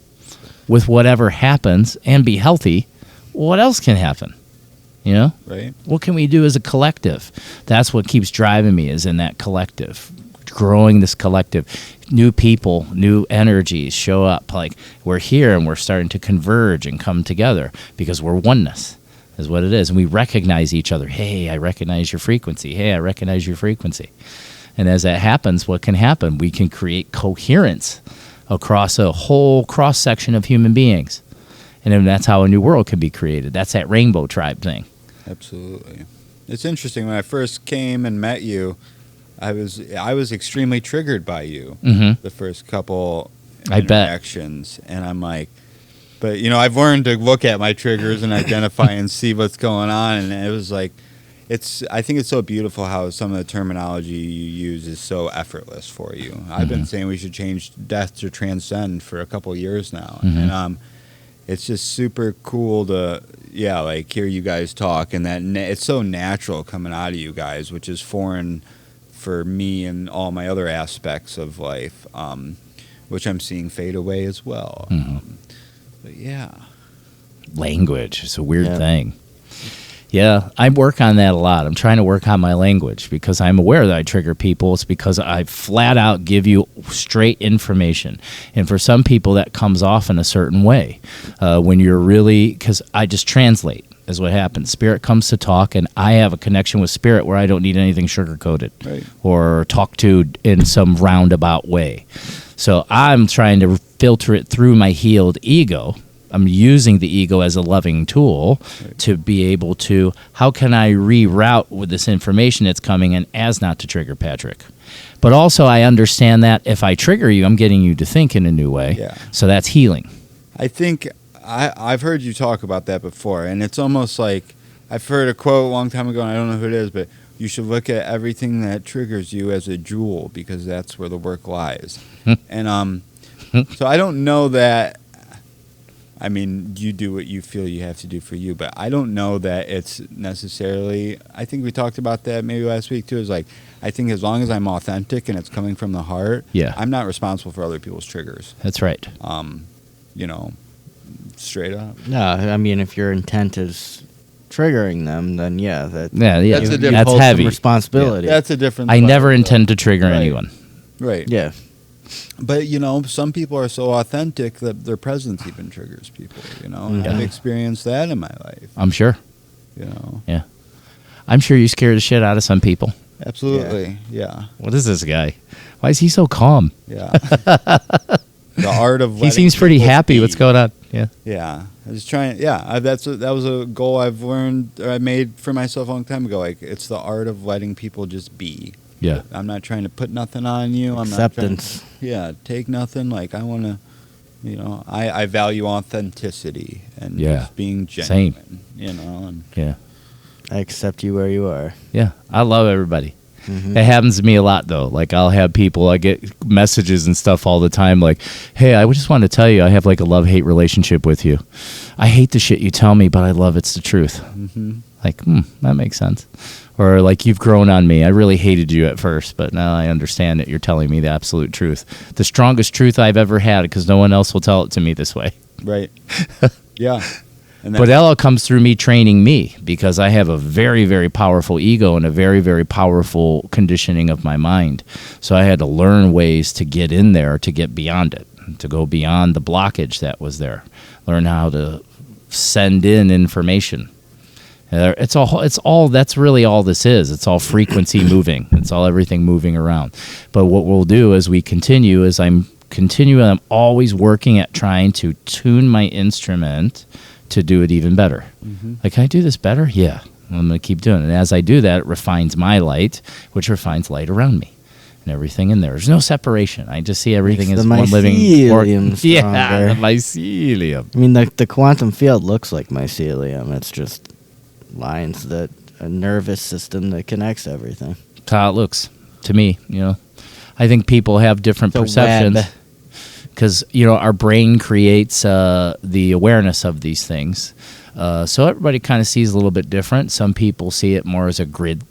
with whatever happens and be healthy, what else can happen? You know? Right. What can we do as a collective? That's what keeps driving me, is in that collective, growing this collective. New people, new energies show up. Like, we're here and we're starting to converge and come together because we're oneness, is what it is. And we recognize each other. Hey, I recognize your frequency. Hey, I recognize your frequency. And as that happens, what can happen? We can create coherence across a whole cross-section of human beings. And then that's how a new world can be created. That's that rainbow tribe thing. Absolutely. It's interesting. When I first came and met you, I was extremely triggered by you the first couple I bet. interactions. And I'm like, but, you know, I've learned to look at my triggers and identify and see what's going on. And it was like, I think it's so beautiful how some of the terminology you use is so effortless for you. I've been saying we should change death to transcend for a couple years now. And it's just super cool to, like, hear you guys talk. And that it's so natural coming out of you guys, which is foreign for me and all my other aspects of life, which I'm seeing fade away as well. But yeah. Language is a weird thing. Yeah, I work on that a lot. I'm trying to work on my language because I'm aware that I trigger people. It's because I flat out give you straight information. And for some people, that comes off in a certain way. When you're really, because I just translate is what happens. Spirit comes to talk, and I have a connection with Spirit where I don't need anything sugar-coated or talked to in some roundabout way. So I'm trying to filter it through my healed ego. I'm using the ego as a loving tool to be able to, how can I reroute with this information that's coming in as not to trigger Patrick? But also I understand that if I trigger you, I'm getting you to think in a new way. Yeah. So that's healing. I think I've heard you talk about that before, and it's almost like I've heard a quote a long time ago, and I don't know who it is, but you should look at everything that triggers you as a jewel because that's where the work lies. And so I don't know that. I mean, you do what you feel you have to do for you, but I don't know that it's necessarily, I think we talked about that maybe last week too, is like, I think as long as I'm authentic and it's coming from the heart, I'm not responsible for other people's triggers. That's right. You know, straight up. No, I mean, if your intent is triggering them, then that's a different hold heavy. some responsibility. That's a different. I never intend to trigger anyone. Right. Yeah. But, you know, some people are so authentic that their presence even triggers people, you know. And I've experienced that in my life. I'm sure. You know. Yeah. I'm sure you scare the shit out of some people. Absolutely. Yeah. What is this guy? Why is he so calm? Yeah. The art of letting he seems pretty people happy. be. What's going on? Yeah. Yeah. I was trying. Yeah. That was a goal I've learned, or I made for myself a long time ago. Like, it's the art of letting people just be. Yeah. I'm not trying to put nothing on you. Acceptance. I'm not trying to, take nothing. Like, I want to, you know, I value authenticity and just being genuine. Same. You know. And Yeah. I accept you where you are. Yeah. I love everybody. It happens to me a lot, though. Like, I'll have people, I get messages and stuff all the time, like, hey, I just want to tell you I have, like, a love-hate relationship with you. I hate the shit you tell me, but I love it's the truth. Like, that makes sense. Or, like, you've grown on me. I really hated you at first, but now I understand that you're telling me the absolute truth. The strongest truth I've ever had, because no one else will tell it to me this way. Right. Yeah. And But it all comes through me training me, because I have a very, very powerful ego and a very, very powerful conditioning of my mind. So I had to learn ways to get in there, to get beyond it, to go beyond the blockage that was there. Learn how to send in information. It's all. That's really all this is. It's all frequency moving. It's all everything moving around. But what we'll do as we continue is I'm always working at trying to tune my instrument to do it even better. Like, can I do this better? Yeah. I'm going to keep doing it. And as I do that, it refines my light, which refines light around me and everything in there. There's no separation. I just see everything as one living mycelium. Yeah, the mycelium. I mean, the quantum field looks like mycelium. It's just lines that a nervous system that connects everything. That's how it looks to me, you know. I think people have different It's a perceptions. web. Because, you know, our brain creates the awareness of these things. So everybody kind of sees a little bit different. Some people see it more as a grid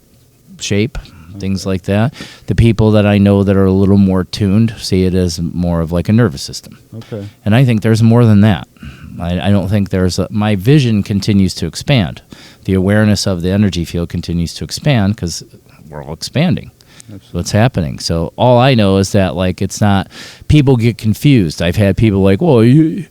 shape, things like that. The people that I know that are a little more tuned see it as more of like a nervous system. Okay. And I think there's more than that. I don't think my vision continues to expand. The awareness of the energy field continues to expand because we're all expanding. Absolutely. What's happening. So all I know is that, like, it's not, people get confused. I've had people like, well, you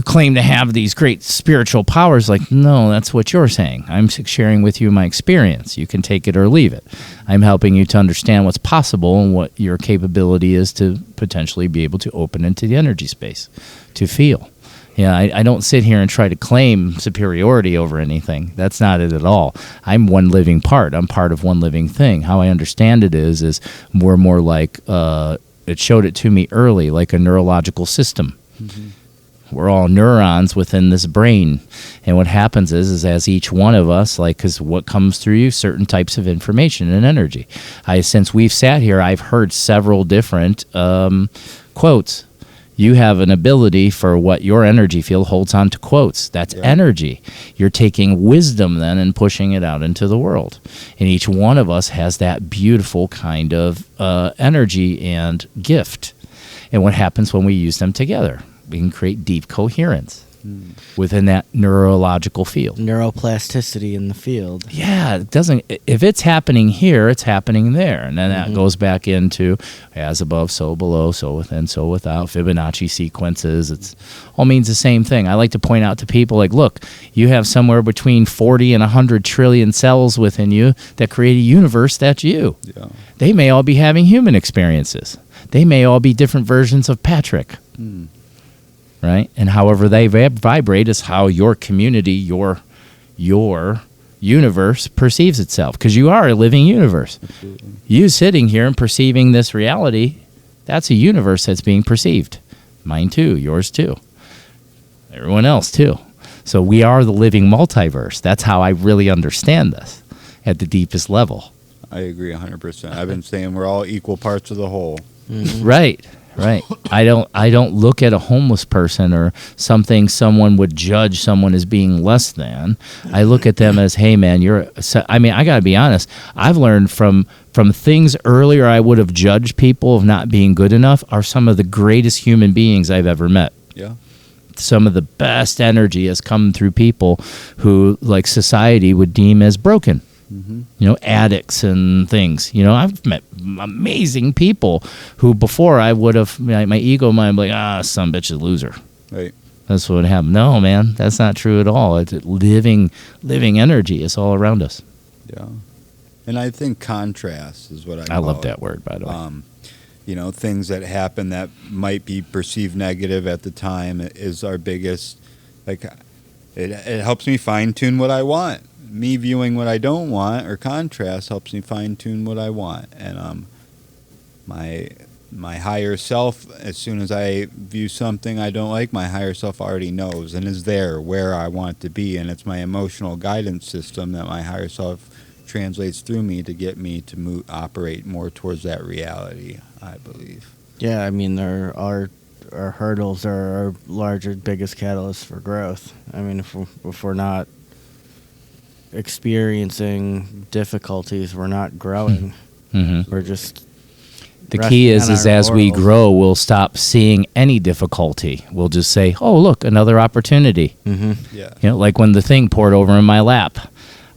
claim to have these great spiritual powers. Like, no, that's what you're saying. I'm sharing with you my experience. You can take it or leave it. I'm helping you to understand what's possible and what your capability is to potentially be able to open into the energy space, to feel. Yeah, I don't sit here and try to claim superiority over anything. That's not it at all. I'm one living part. I'm part of one living thing. How I understand it is more and more like, it showed it to me early, like a neurological system. Mm-hmm. We're all neurons within this brain. And what happens is as each one of us, like, because what comes through you, certain types of information and energy. Since we've sat here, I've heard several different quotes. You have an ability for what your energy field holds on to quotes. That's energy. You're taking wisdom then and pushing it out into the world. And each one of us has that beautiful kind of energy and gift. And what happens when we use them together? We can create deep coherence within that neurological field. Neuroplasticity in the field. Yeah, it doesn't. If it's happening here, it's happening there, and then that goes back into as above, so below, so within, so without. Fibonacci sequences. It's all means the same thing. I like to point out to people, like, look, you have somewhere between 40 and 100 trillion cells within you that create a universe that's you. Yeah. They may all be having human experiences. They may all be different versions of Patrick. Right? And however they vibrate is how your community, your universe perceives itself. Because you are a living universe. Absolutely. You sitting here and perceiving this reality, that's a universe that's being perceived. Mine too, yours too. Everyone else too. So we are the living multiverse. That's how I really understand this at the deepest level. I agree 100%. I've been saying we're all equal parts of the whole. Mm-hmm. Right. I don't look at a homeless person or something someone would judge someone as being less than. I look at them as, hey man, I got to be honest. I've learned from things earlier I would have judged people of not being good enough are some of the greatest human beings I've ever met. Yeah. Some of the best energy has come through people who, like, society would deem as broken. Mm-hmm. Addicts and things. I've met amazing people who before I would have, my ego might be like, some bitch is a loser. Right. That's what would happen. No, man, that's not true at all. It's living energy is all around us. Yeah. And I think contrast is what I love that word, by the way. Things that happen that might be perceived negative at the time is our biggest, like, it helps me fine-tune what I want. Me viewing what I don't want or contrast helps me fine-tune what I want. And my higher self, as soon as I view something I don't like, my higher self already knows and is there where I want to be. And it's my emotional guidance system that my higher self translates through me to get me to operate more towards that reality, I believe. Yeah, I mean, our hurdles are our larger, biggest catalyst for growth. I mean, if we're not experiencing difficulties, we're not growing. Mm-hmm. We're just the key is as we grow, we'll stop seeing any difficulty. We'll just say, oh, look, another opportunity. Mm-hmm. Yeah. Like when the thing poured over in my lap.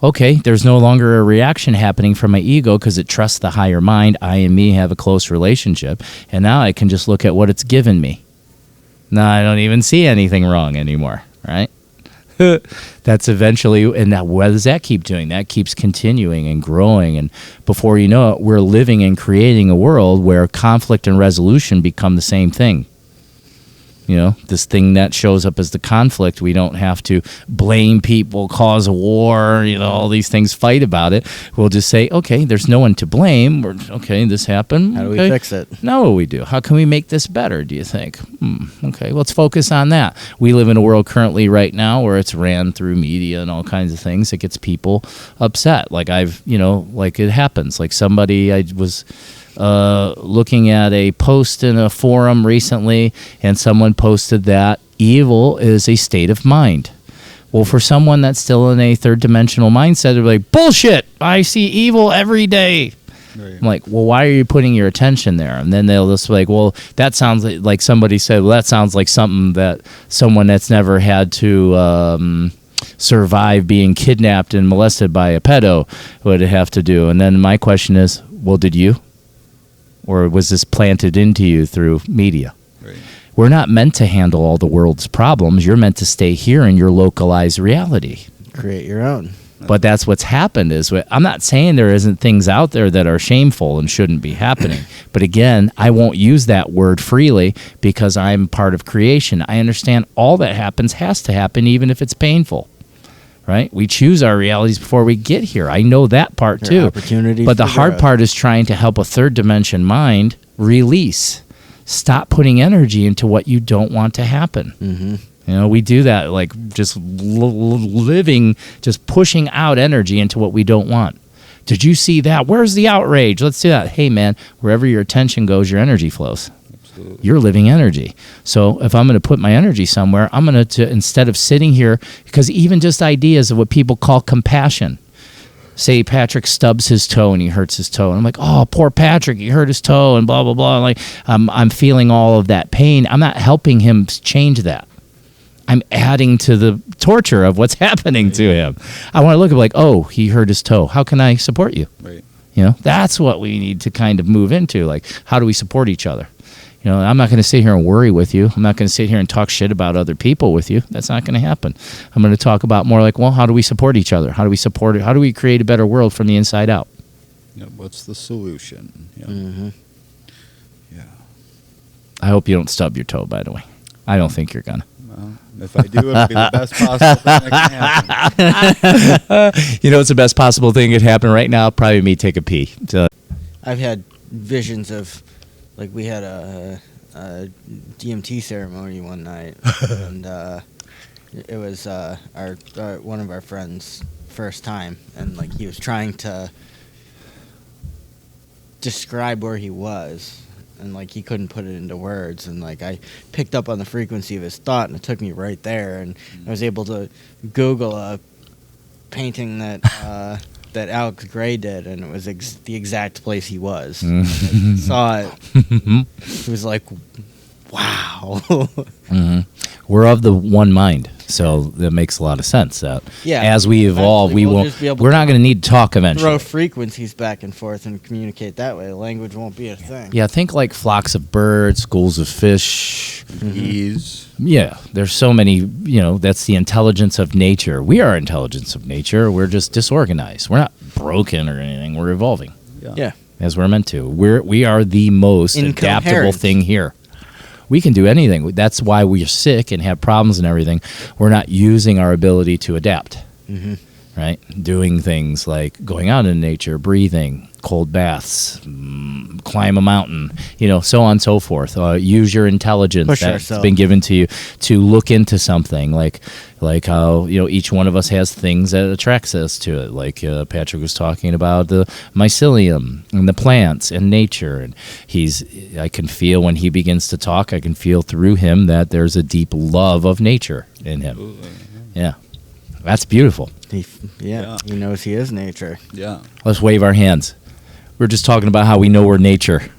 Okay, there's no longer a reaction happening from my ego because it trusts the higher mind. I and me have a close relationship, and now I can just look at what it's given me. Now I don't even see anything wrong anymore, right? That's eventually, and now what does that keep doing? That keeps continuing and growing, and before you know it, we're living and creating a world where conflict and resolution become the same thing. This thing that shows up as the conflict, we don't have to blame people, cause a war, all these things, fight about it. We'll just say, okay, there's no one to blame. Or, okay, this happened. How do we fix it? Now what do we do? How can we make this better, do you think? Okay, let's focus on that. We live in a world currently right now where it's ran through media and all kinds of things. It gets people upset. Like like it happens. Like I was looking at a post in a forum recently, and someone posted that evil is a state of mind. Well, for someone that's still in a third dimensional mindset, they're like, bullshit, I see evil every day. Right. I'm like, well, why are you putting your attention there? And then they'll just be like, well, that sounds like somebody said, well, that sounds like something that someone that's never had to survive being kidnapped and molested by a pedo would have to do. And then my question is, well, did you? Or was this planted into you through media? Right. We're not meant to handle all the world's problems. You're meant to stay here in your localized reality. Create your own. But that's what's happened is I'm not saying there isn't things out there that are shameful and shouldn't be happening. But again, I won't use that word freely because I'm part of creation. I understand all that happens has to happen even if it's painful. Right? We choose our realities before we get here. I know that part There are too. opportunities But the for hard growth. part is trying to help a third dimension mind release. Stop putting energy into what you don't want to happen. Mm-hmm. You know, we do that, like just living, just pushing out energy into what we don't want. Did you see that? Where's the outrage? Let's do that. Hey, man, wherever your attention goes, your energy flows. Absolutely. You're living energy. So if I'm going to put my energy somewhere, I'm going to, instead of sitting here, because even just ideas of what people call compassion. Say Patrick stubs his toe and he hurts his toe. And I'm like, oh, poor Patrick, he hurt his toe and blah, blah, blah. Like, I'm feeling all of that pain. I'm not helping him change that. I'm adding to the torture of what's happening to him. I want to look at like, oh, he hurt his toe. How can I support you? Right. You know, that's what we need to kind of move into. Like, how do we support each other? You know, I'm not going to sit here and worry with you. I'm not going to sit here and talk shit about other people with you. That's not going to happen. I'm going to talk about more like, well, how do we support each other? How do we support it? How do we create a better world from the inside out? Yeah, what's the solution? Yeah. Mm-hmm. Yeah. I hope you don't stub your toe, by the way. I don't think you're going to. Well, if I do, it'll be the best possible thing that can happen. You know, it's the best possible thing that could happen right now. Probably me take a pee. So, I've had visions of, like, we had a DMT ceremony one night, and it was our one of our friends' first time, and like he was trying to describe where he was, and like he couldn't put it into words, and like I picked up on the frequency of his thought, and it took me right there, and I was able to Google a painting that that Alex Gray did, and it was the exact place he was. I saw it. It was like, wow. mm-hmm. We're of the one mind, so that makes a lot of sense. That Yeah, as we evolve, eventually we we'll won't. just be able We're to not going to need to talk eventually. Throw frequencies back and forth and communicate that way. Language won't be a thing. Yeah, think like flocks of birds, schools of fish. Ease. Yeah, there's so many. You know, that's the intelligence of nature. We are intelligence of nature. We're just disorganized. We're not broken or anything. We're evolving Yeah. as we're meant to. We are the most adaptable Incoherent. thing here. We can do anything. That's why we're sick and have problems and everything. We're not using our ability to adapt, right? Doing things like going out in nature, breathing, cold baths, climb a mountain, you know, so on and so forth. Use your intelligence Push that's ourselves. been given to you to look into something like how, you know, each one of us has things that attracts us to it. Like Patrick was talking about the mycelium and the plants and nature. And I can feel when he begins to talk, I can feel through him that there's a deep love of nature in him. Yeah. That's beautiful. Yeah, he knows he is nature. Yeah. Let's wave our hands. We're just talking about how we know we're nature.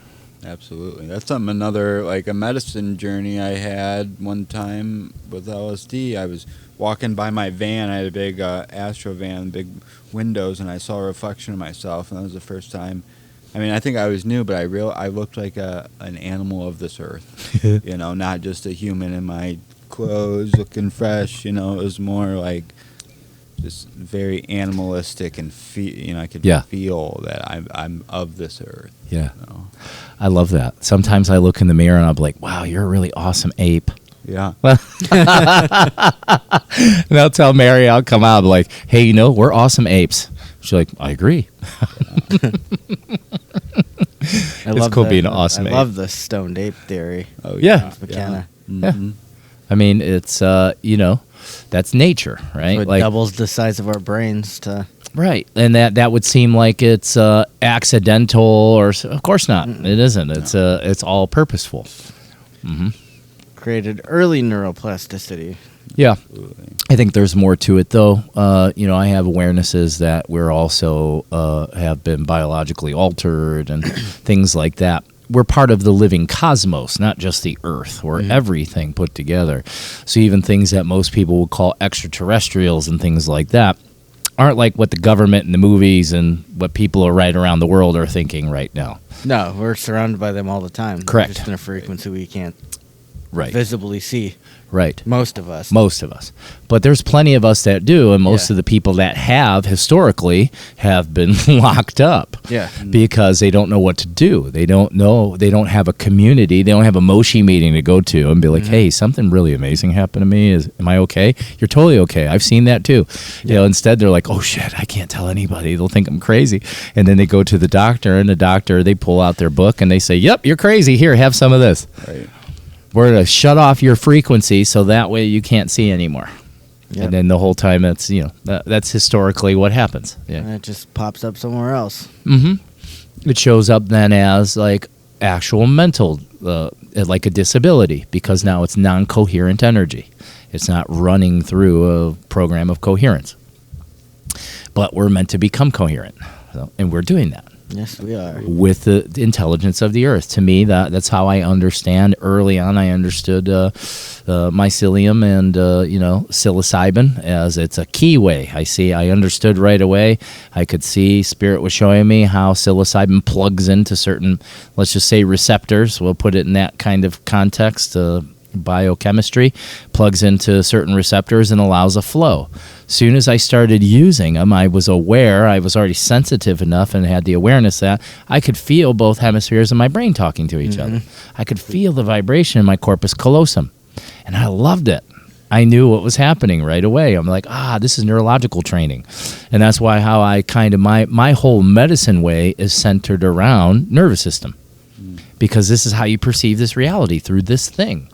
Absolutely. That's another, like a medicine journey I had one time with LSD. I was walking by my van. I had a big Astro van, big windows, and I saw a reflection of myself, and that was the first time. I mean, I think I was new, but I looked like an animal of this earth. You know, not just a human in my clothes looking fresh. You know, it was more like just very animalistic, and I could feel that I'm of this earth. Yeah. You know? I love that. Sometimes I look in the mirror and I'm like, wow, you're a really awesome ape. Yeah. And I'll tell Mary, I'll come out like, hey, you know, we're awesome apes. She's like, I agree. It's cool being an awesome ape. I love the stoned ape theory. Oh, Yeah. McKenna. Yeah. I mean, it's, you know, that's nature, right? So it like doubles the size of our brains to... Right, and that would seem like it's accidental, or of course not. It isn't. It's all purposeful. created early neuroplasticity. Yeah. Absolutely. I think there's more to it, though. I have awarenesses that we're also have been biologically altered and things like that. We're part of the living cosmos, not just the Earth. We're everything put together. So even things that most people would call extraterrestrials and things like that aren't like what the government and the movies and what people are right around the world are thinking right now. No, we're surrounded by them all the time. Correct. Just in a frequency we can't Right. visibly see. Right. Most of us. Most of us. But there's plenty of us that do, and most of the people that have historically have been locked up. Yeah. Because they don't know what to do. They don't know. They don't have a community. They don't have a Moshi meeting to go to and be like, hey, something really amazing happened to me. Am I okay? You're totally okay. I've seen that too. Instead they're like, oh shit, I can't tell anybody. They'll think I'm crazy. And then they go to the doctor, and the doctor, they pull out their book and they say, yep, you're crazy. Here, have some of this. Right. We're going to shut off your frequency so that way you can't see anymore. Yep. And then the whole time that's historically what happens. Yeah. And it just pops up somewhere else. It shows up then as like actual mental, like a disability, because now it's non-coherent energy. It's not running through a program of coherence. But we're meant to become coherent, and we're doing that. Yes, we are. With the intelligence of the earth. To me, that's how I understand. Early on, I understood mycelium and psilocybin as it's a key way. I understood right away. I could see Spirit was showing me how psilocybin plugs into certain, let's just say, receptors. We'll put it in that kind of context. Biochemistry plugs into certain receptors and allows a flow. Soon as I started using them, I was aware, I was already sensitive enough and had the awareness that I could feel both hemispheres of my brain talking to each other. I could feel the vibration in my corpus callosum, and I loved it. I knew what was happening right away. I'm like, this is neurological training. And that's why how I kind of, my whole medicine way is centered around nervous system, because this is how you perceive this reality, through this thing.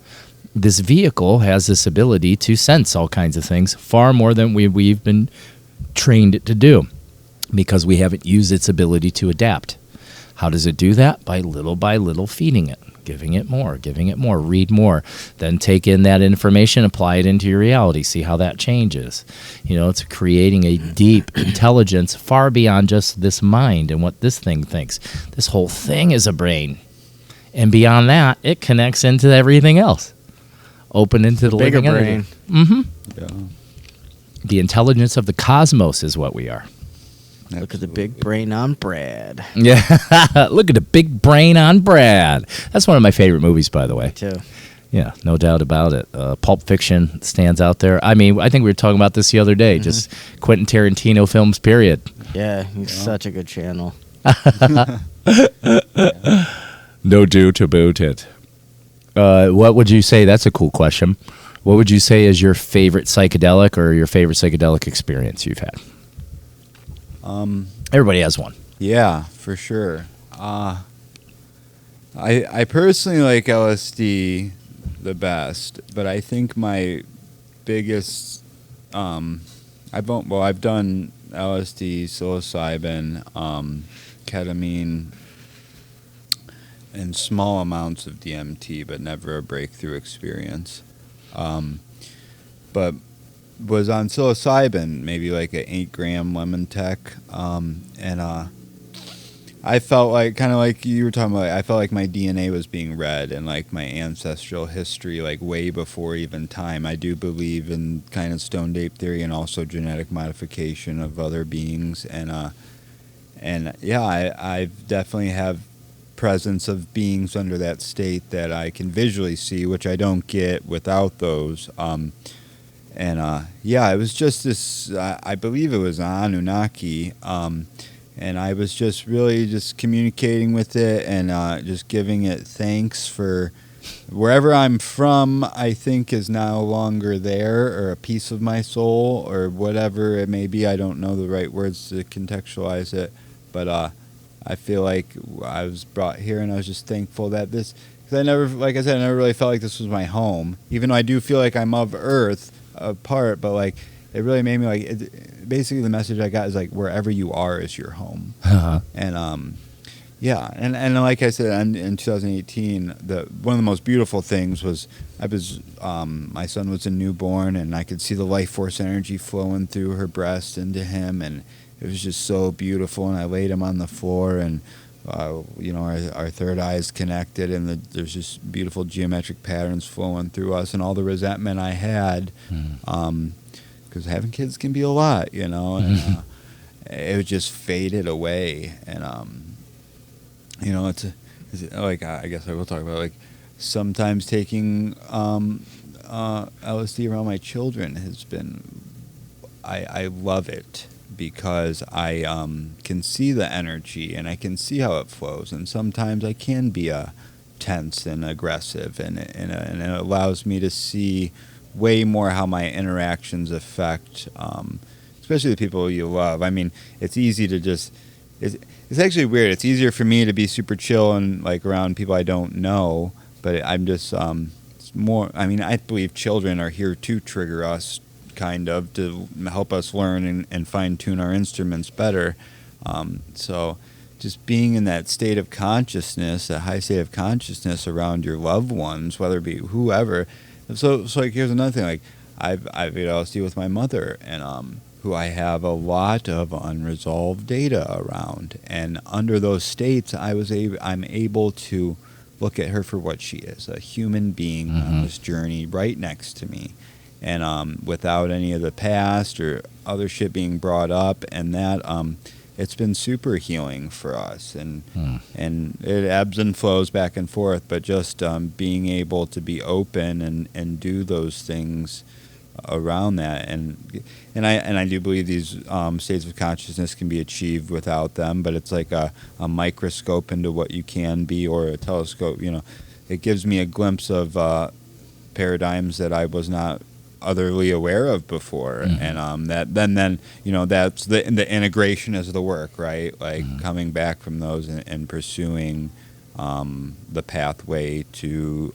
This vehicle has this ability to sense all kinds of things far more than we've been trained it to do, because we haven't used its ability to adapt. How does it do that? By little feeding it, giving it more, read more, then take in that information, apply it into your reality, see how that changes. It's creating a deep intelligence far beyond just this mind and what this thing thinks. This whole thing is a brain. And beyond that, it connects into everything else. Open into the bigger living brain. energy. Yeah. The intelligence of the cosmos is what we are. Look at the big brain on Brad. Yeah, look at the big brain on Brad. That's one of my favorite movies, by the way. Too. Yeah, no doubt about it. Pulp Fiction stands out there. I mean, I think we were talking about this the other day. Just Quentin Tarantino films, period. Yeah, he's such a good channel. No doubt about it. What would you say? That's a cool question. What would you say is your favorite psychedelic or your favorite psychedelic experience you've had? Everybody has one. Yeah, for sure. I personally like LSD the best, but I think my biggest I've done LSD, psilocybin, ketamine, and small amounts of DMT, but never a breakthrough experience. But was on psilocybin, maybe like an 8-gram lemon tech, and I felt like, kind of like you were talking about, I felt like my DNA was being read, and like my ancestral history, like way before even time. I do believe in kind of stone ape theory and also genetic modification of other beings, and yeah, I definitely have presence of beings under that state that I can visually see, which I don't get without those. Yeah, it was just this, I believe it was Anunnaki, and I was just really just communicating with it and just giving it thanks for wherever I'm from, I think is no longer there, or a piece of my soul, or whatever it may be. I don't know the right words to contextualize it, but I feel like I was brought here, and I was just thankful that this, because I never, like I said, I never really felt like this was my home, even though I do feel like I'm of Earth, apart, but like it really made me like basically the message I got is like wherever you are is your home. And Yeah, and like I said, in 2018, one of the most beautiful things was my son was a newborn, and I could see the life force energy flowing through her breast into him, and it was just so beautiful. And I laid him on the floor, and our third eye is connected, and there's just beautiful geometric patterns flowing through us, and all the resentment I had, because having kids can be a lot, and it just faded away, and it's like, I guess I will talk about, like, sometimes taking LSD around my children has been, I love it, because I can see the energy and I can see how it flows, and sometimes I can be tense and aggressive, and it allows me to see way more how my interactions affect, especially the people you love. I mean, it's easy to just... It's actually weird. It's easier for me to be super chill and like around people I don't know, but I'm just it's more. I mean, I believe children are here to trigger us, kind of, to help us learn and fine tune our instruments better. So just being in that state of consciousness, that high state of consciousness around your loved ones, whether it be whoever. So like, here's another thing. Like, I've ate LSD with my mother, and who I have a lot of unresolved data around, and under those states, I'm able to look at her for what she is, a human being on this journey right next to me, and without any of the past or other shit being brought up, and that it's been super healing for us, and it ebbs and flows back and forth, but just being able to be open and do those things around that, and I do believe these states of consciousness can be achieved without them, but it's like a microscope into what you can be, or a telescope. It gives me a glimpse of paradigms that I was not utterly aware of before, and that then that's the integration is the work, right? Like coming back from those and pursuing the pathway to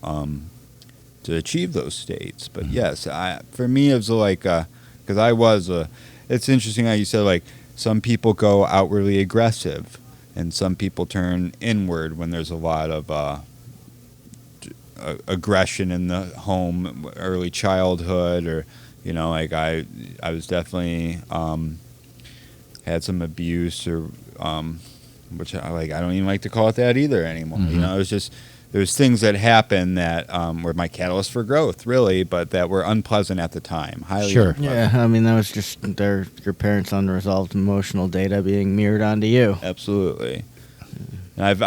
achieve those states. But yes, for me, it was like, because it's interesting how you said, like, some people go outwardly aggressive and some people turn inward when there's a lot of aggression in the home, early childhood, or like I was definitely had some abuse, or which I don't even like to call it that either anymore. It was just, there's things that happen that were my catalyst for growth, really, but that were unpleasant at the time. Highly unpleasant. Yeah, I mean, that was just your parents' unresolved emotional data being mirrored onto you. Absolutely. And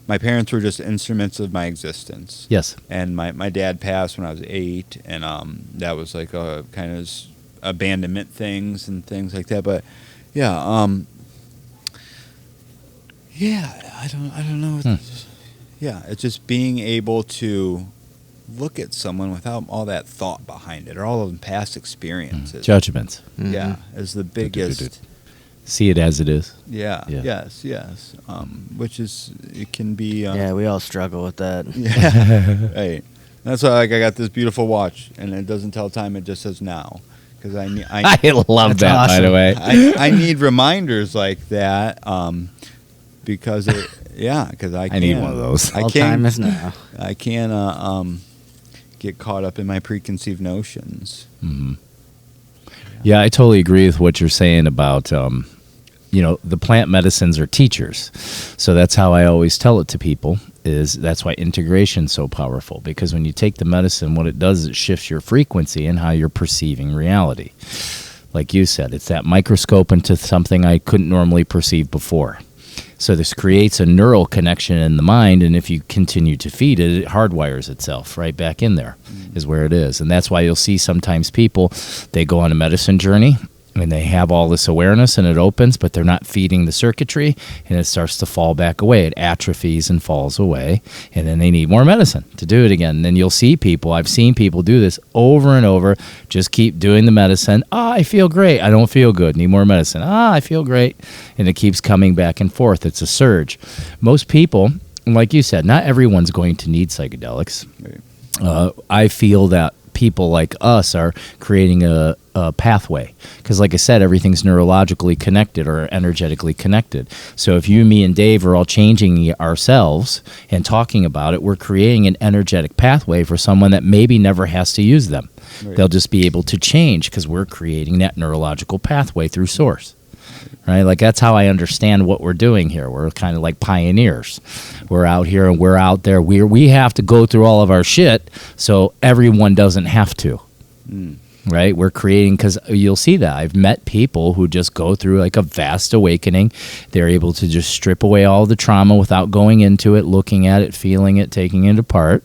my parents were just instruments of my existence. Yes. And my dad passed when I was 8, and that was like a kind of abandonment things and things like that. But yeah, I don't know. Yeah, it's just being able to look at someone without all that thought behind it, or all of the past experiences. Judgments. Yeah, is the biggest. See it as it is. Yeah. Yes. Which is, it can be. Yeah, we all struggle with that. Yeah. Right. That's why, like, I got this beautiful watch, and it doesn't tell time; it just says now. Because I love that, awesome. By the way. I need reminders like that, because it. Yeah, because I need one of those. All time is now. I can't get caught up in my preconceived notions. Yeah, I totally agree with what you're saying about, the plant medicines are teachers. So that's how I always tell it to people, that's why integration's so powerful. Because when you take the medicine, what it does is it shifts your frequency and how you're perceiving reality. Like you said, it's that microscope into something I couldn't normally perceive before. So this creates a neural connection in the mind, and if you continue to feed it, it hardwires itself right back in there, is where it is. And that's why you'll see sometimes people, they go on a medicine journey, and they have all this awareness, and it opens, but they're not feeding the circuitry, and it starts to fall back away. It atrophies and falls away, and then they need more medicine to do it again. And then you'll see people, I've seen people do this over and over, just keep doing the medicine. I feel great. I don't feel good. Need more medicine. I feel great. And it keeps coming back and forth. It's a surge. Most people, like you said, not everyone's going to need psychedelics. I feel that people like us are creating a pathway. Because like I said, everything's neurologically connected or energetically connected. So if you, me, and Dave are all changing ourselves and talking about it, we're creating an energetic pathway for someone that maybe never has to use them. Right. They'll just be able to change because we're creating that neurological pathway through source. Right? Like that's how I understand what we're doing here. We're kind of like pioneers. We're out here and we're out there. We have to go through all of our shit so everyone doesn't have to. Right? We're creating, because you'll see that. I've met people who just go through like a vast awakening. They're able to just strip away all the trauma without going into it, looking at it, feeling it, taking it apart,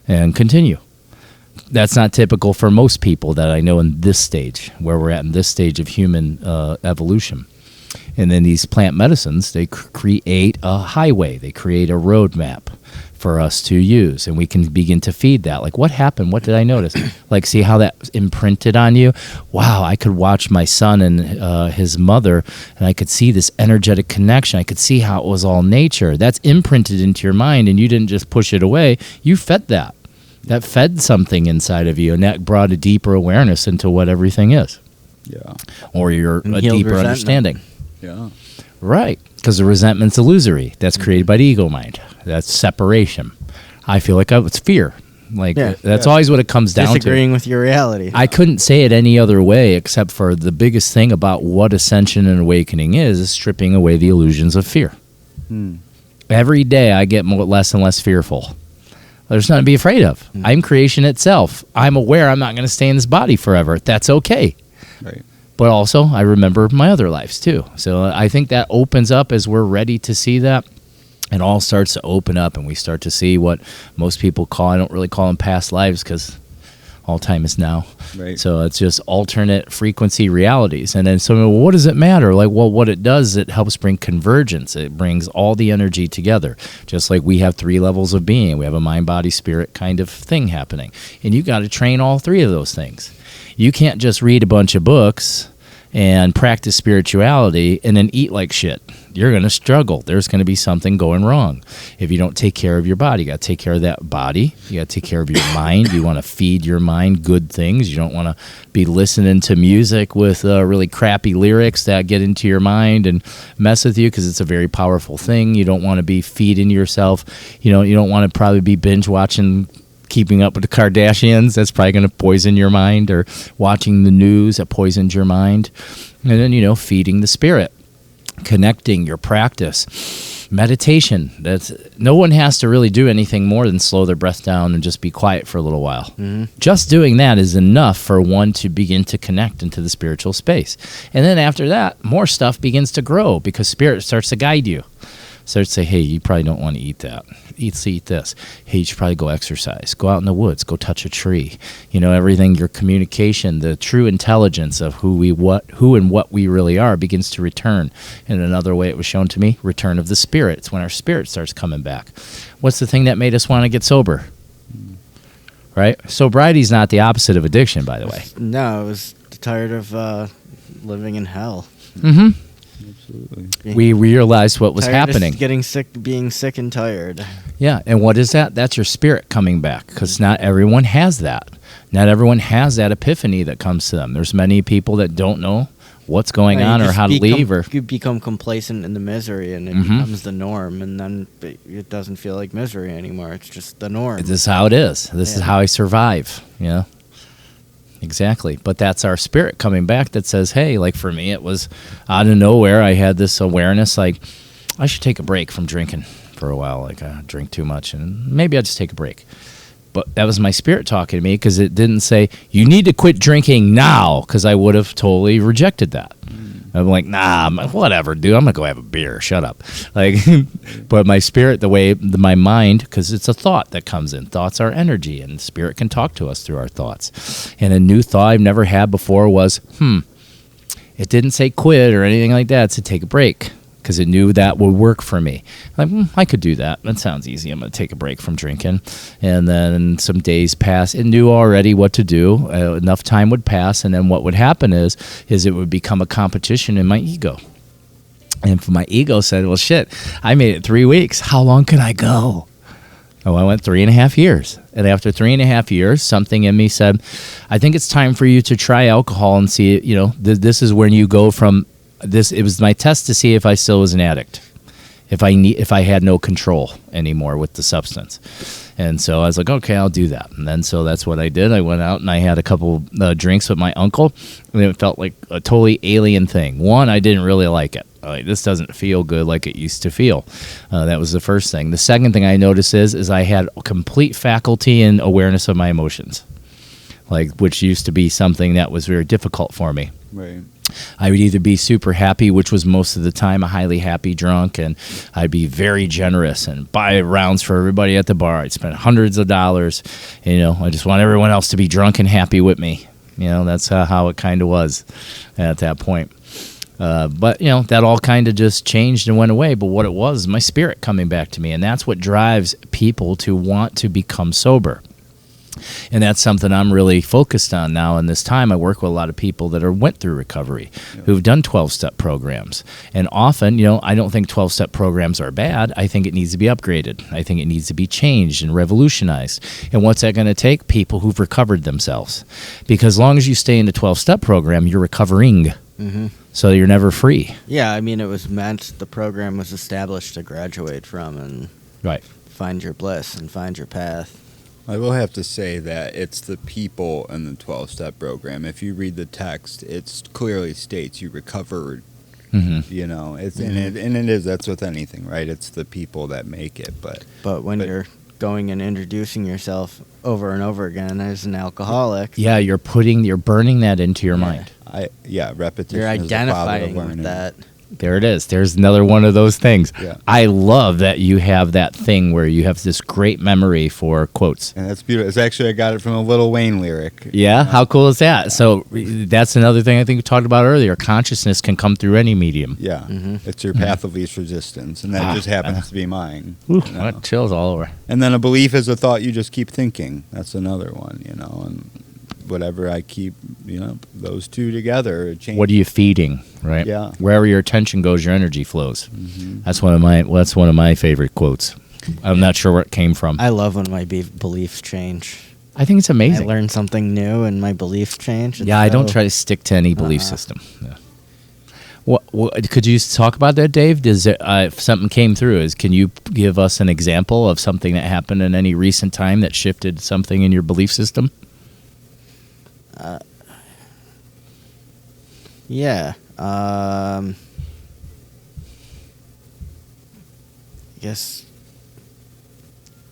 and continue. That's not typical for most people that I know in this stage, where we're at in this stage of human evolution. And then these plant medicines, they create a highway. They create a roadmap for us to use, and we can begin to feed that. Like, what happened? What did I notice? Like, see how that imprinted on you? Wow, I could watch my son and his mother, and I could see this energetic connection. I could see how it was all nature. That's imprinted into your mind, and you didn't just push it away. You fed that. That fed something inside of you, and that brought a deeper awareness into what everything is. Yeah. Or a deeper understanding. Yeah. Right, because the resentment's illusory. That's created by the ego mind. That's separation. I feel like it's fear. Like that's always what it comes down to. Disagreeing with your reality. I couldn't say it any other way except for the biggest thing about what ascension and awakening is stripping away the illusions of fear. Every day I get less and less fearful. There's nothing to be afraid of. I'm creation itself. I'm aware I'm not going to stay in this body forever. That's okay. Right. But also, I remember my other lives, too. So I think that opens up as we're ready to see that. It all starts to open up, and we start to see what most people call, I don't really call them past lives because all time is now. Right. So it's just alternate frequency realities. And then well, what does it matter? Like, well, what it does, it helps bring convergence. It brings all the energy together. Just like we have 3 levels of being. We have a mind, body, spirit kind of thing happening. And you got to train all 3 of those things. You can't just read a bunch of books and practice spirituality and then eat like shit. You're going to struggle. There's going to be something going wrong if you don't take care of your body. You got to take care of that body. You got to take care of your mind. You want to feed your mind good things. You don't want to be listening to music with really crappy lyrics that get into your mind and mess with you, because it's a very powerful thing. You don't want to be feeding yourself. You don't want to probably be binge watching Keeping Up with the Kardashians. That's probably going to poison your mind, or watching the news that poisons your mind. And then, feeding the spirit, connecting your practice, meditation. That's no one has to really do anything more than slow their breath down and just be quiet for a little while. Mm-hmm. Just doing that is enough for one to begin to connect into the spiritual space. And then after that, more stuff begins to grow because spirit starts to guide you. Starts to say, hey, you probably don't want to eat that. Eat this. Hey, you should probably go exercise. Go out in the woods. Go touch a tree. Everything, your communication, the true intelligence of who and what we really are begins to return. In another way it was shown to me, return of the spirit. It's when our spirit starts coming back. What's the thing that made us want to get sober? Right? Sobriety is not the opposite of addiction, by the way. No, I was tired of living in hell. Mm-hmm. Absolutely. We realized what was happening. Getting sick, being sick and tired. Yeah, and what is that? That's your spirit coming back, because not everyone has that. Not everyone has that epiphany that comes to them. There's many people that don't know what's going on or how to leave. Or you become complacent in the misery, and it becomes the norm, and then it doesn't feel like misery anymore. It's just the norm. This is how it is. This is how I survive. Exactly. But that's our spirit coming back that says, hey, like for me, it was out of nowhere. I had this awareness, like, I should take a break from drinking for a while. Like, I drink too much, and maybe I'll just take a break. But that was my spirit talking to me, because it didn't say, you need to quit drinking now, because I would have totally rejected that. I'm like, nah, whatever, dude. I'm going to go have a beer. Shut up. Like, but my spirit, my mind, because it's a thought that comes in. Thoughts are energy, and spirit can talk to us through our thoughts. And a new thought I've never had before was, it didn't say quit or anything like that. It said take a break, because it knew that would work for me. Like, I could do that. That sounds easy. I'm going to take a break from drinking. And then some days pass. It knew already what to do. Enough time would pass, and then what would happen is it would become a competition in my ego. And my ego said, well, shit, I made it 3 weeks. How long can I go? Oh, I went 3.5 years. And after 3.5 years, something in me said, I think it's time for you to try alcohol and see, this is when you go from this. It was my test to see if I still was an addict, if I had no control anymore with the substance. And so I was like, okay, I'll do that. And then so that's what I did. I went out and I had a couple drinks with my uncle, and it felt like a totally alien thing. One, I didn't really like it. This doesn't feel good like it used to feel. That was the first thing. The second thing I noticed is I had complete faculty and awareness of my emotions, which used to be something that was very difficult for me. Right. I would either be super happy, which was most of the time a highly happy drunk, and I'd be very generous and buy rounds for everybody at the bar. I'd spend hundreds of dollars. I just want everyone else to be drunk and happy with me. That's how it kind of was at that point. But that all kind of just changed and went away. But what it was my spirit coming back to me, and that's what drives people to want to become sober. And that's something I'm really focused on now in this time. I work with a lot of people that went through recovery, who've done 12-step programs. And often, I don't think 12-step programs are bad. I think it needs to be upgraded. I think it needs to be changed and revolutionized. And what's that going to take? People who've recovered themselves. Because as long as you stay in the 12-step program, you're recovering. Mm-hmm. So you're never free. Yeah, I mean, the program was established to graduate from and Right. find your bliss and find your path. I will have to say that it's the people in the 12-step program. If you read the text, it clearly states you recovered. Mm-hmm. That's with anything, right? It's the people that make it. But when you're going and introducing yourself over and over again as an alcoholic. Yeah, you're burning that into your mind. Repetition. You're identifying is a with that. There it is. There's another one of those things. Yeah. I love that you have that thing where you have this great memory for quotes. And that's beautiful. It's actually, I got it from a Lil Wayne lyric. Yeah? How cool is that? Yeah. So that's another thing I think we talked about earlier. Consciousness can come through any medium. Yeah. Mm-hmm. It's your path of least resistance, and that just happens to be mine. What chills all over. And then a belief is a thought you just keep thinking. That's another one, and whatever I keep, those two together change. What are you feeding, right? Yeah. Wherever your attention goes, your energy flows. Mm-hmm. That's one of my favorite quotes. I'm not sure where it came from. I love when my beliefs change. I think it's amazing. I learn something new and my beliefs change. I don't try to stick to any belief system. Yeah. What could you talk about that, Dave? If something came through, can you give us an example of something that happened in any recent time that shifted something in your belief system? Yeah. I guess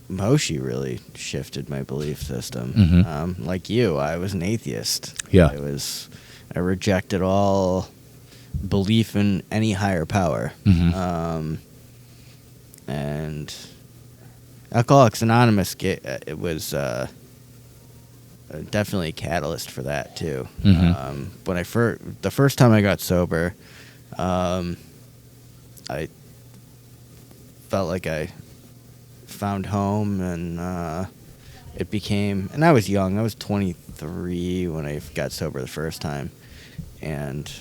Moshi really shifted my belief system. Mm-hmm. Like you, I was an atheist. Yeah. I rejected all belief in any higher power. Mm-hmm. And Alcoholics Anonymous, it was definitely a catalyst for that too. Mm-hmm. When the first time I got sober, I felt like I found home, and it became. And I was young. I was 23 when I got sober the first time, and